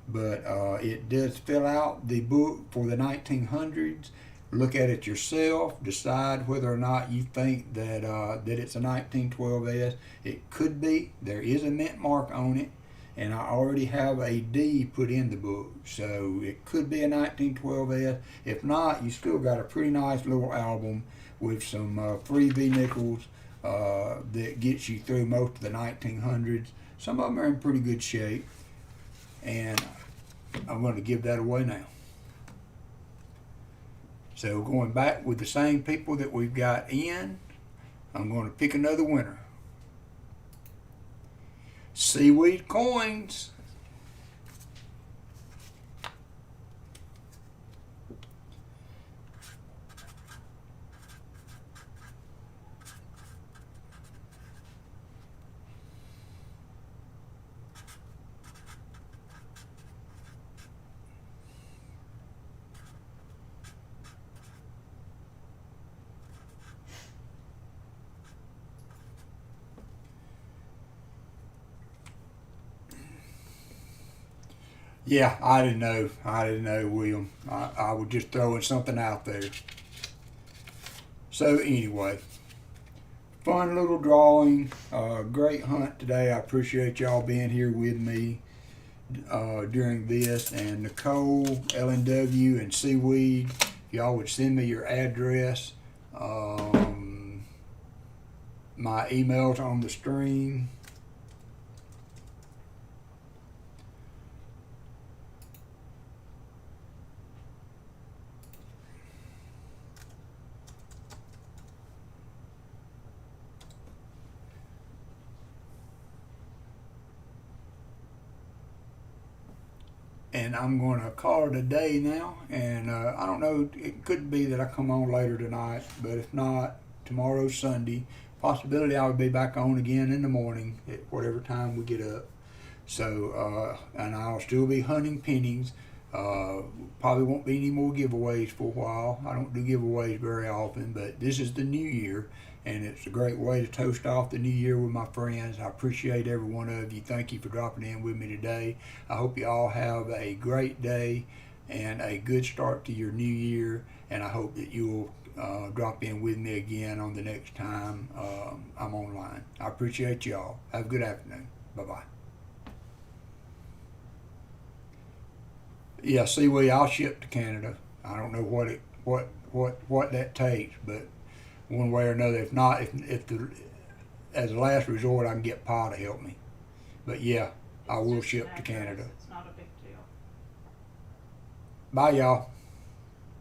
Speaker 1: But it does fill out the book for the 1900s. Look at it yourself. Decide whether or not you think that that it's a 1912S. It could be. There is a mint mark on it, and I already have a D put in the book, so it could be a 1912S. If not, you still got a pretty nice little album with some free V-nickels that gets you through most of the 1900s. Some of them are in pretty good shape, and I'm going to give that away now. So going back with the same people that we've got in, I'm going to pick another winner. Seaweed Coins. Yeah, I didn't know, William. I was just throwing something out there. So anyway, fun little drawing. Great hunt today. I appreciate y'all being here with me during this. And Nicole, LNW, and Seaweed, if y'all would send me your address. My email's on the screen. And I'm going to call it a day now. And I don't know, it could be that I come on later tonight, but if not, tomorrow's Sunday. Possibility I would be back on again in the morning at whatever time we get up. So, and I'll still be hunting pennies. Probably won't be any more giveaways for a while. I don't do giveaways very often, but this is the new year, and it's a great way to toast off the new year with my friends. I appreciate every one of you. Thank you for dropping in with me today. I hope you all have a great day and a good start to your new year, and I hope that you'll drop in with me again on the next time I'm online. I appreciate y'all. Have a good afternoon. Bye-bye. Yeah, Seaweed, I'll ship to Canada. I don't know what that takes, but one way or another, if not, as a last resort, I can get Pa to help me. But yeah, I will ship to Canada.
Speaker 2: It's not a big deal.
Speaker 1: Bye, y'all.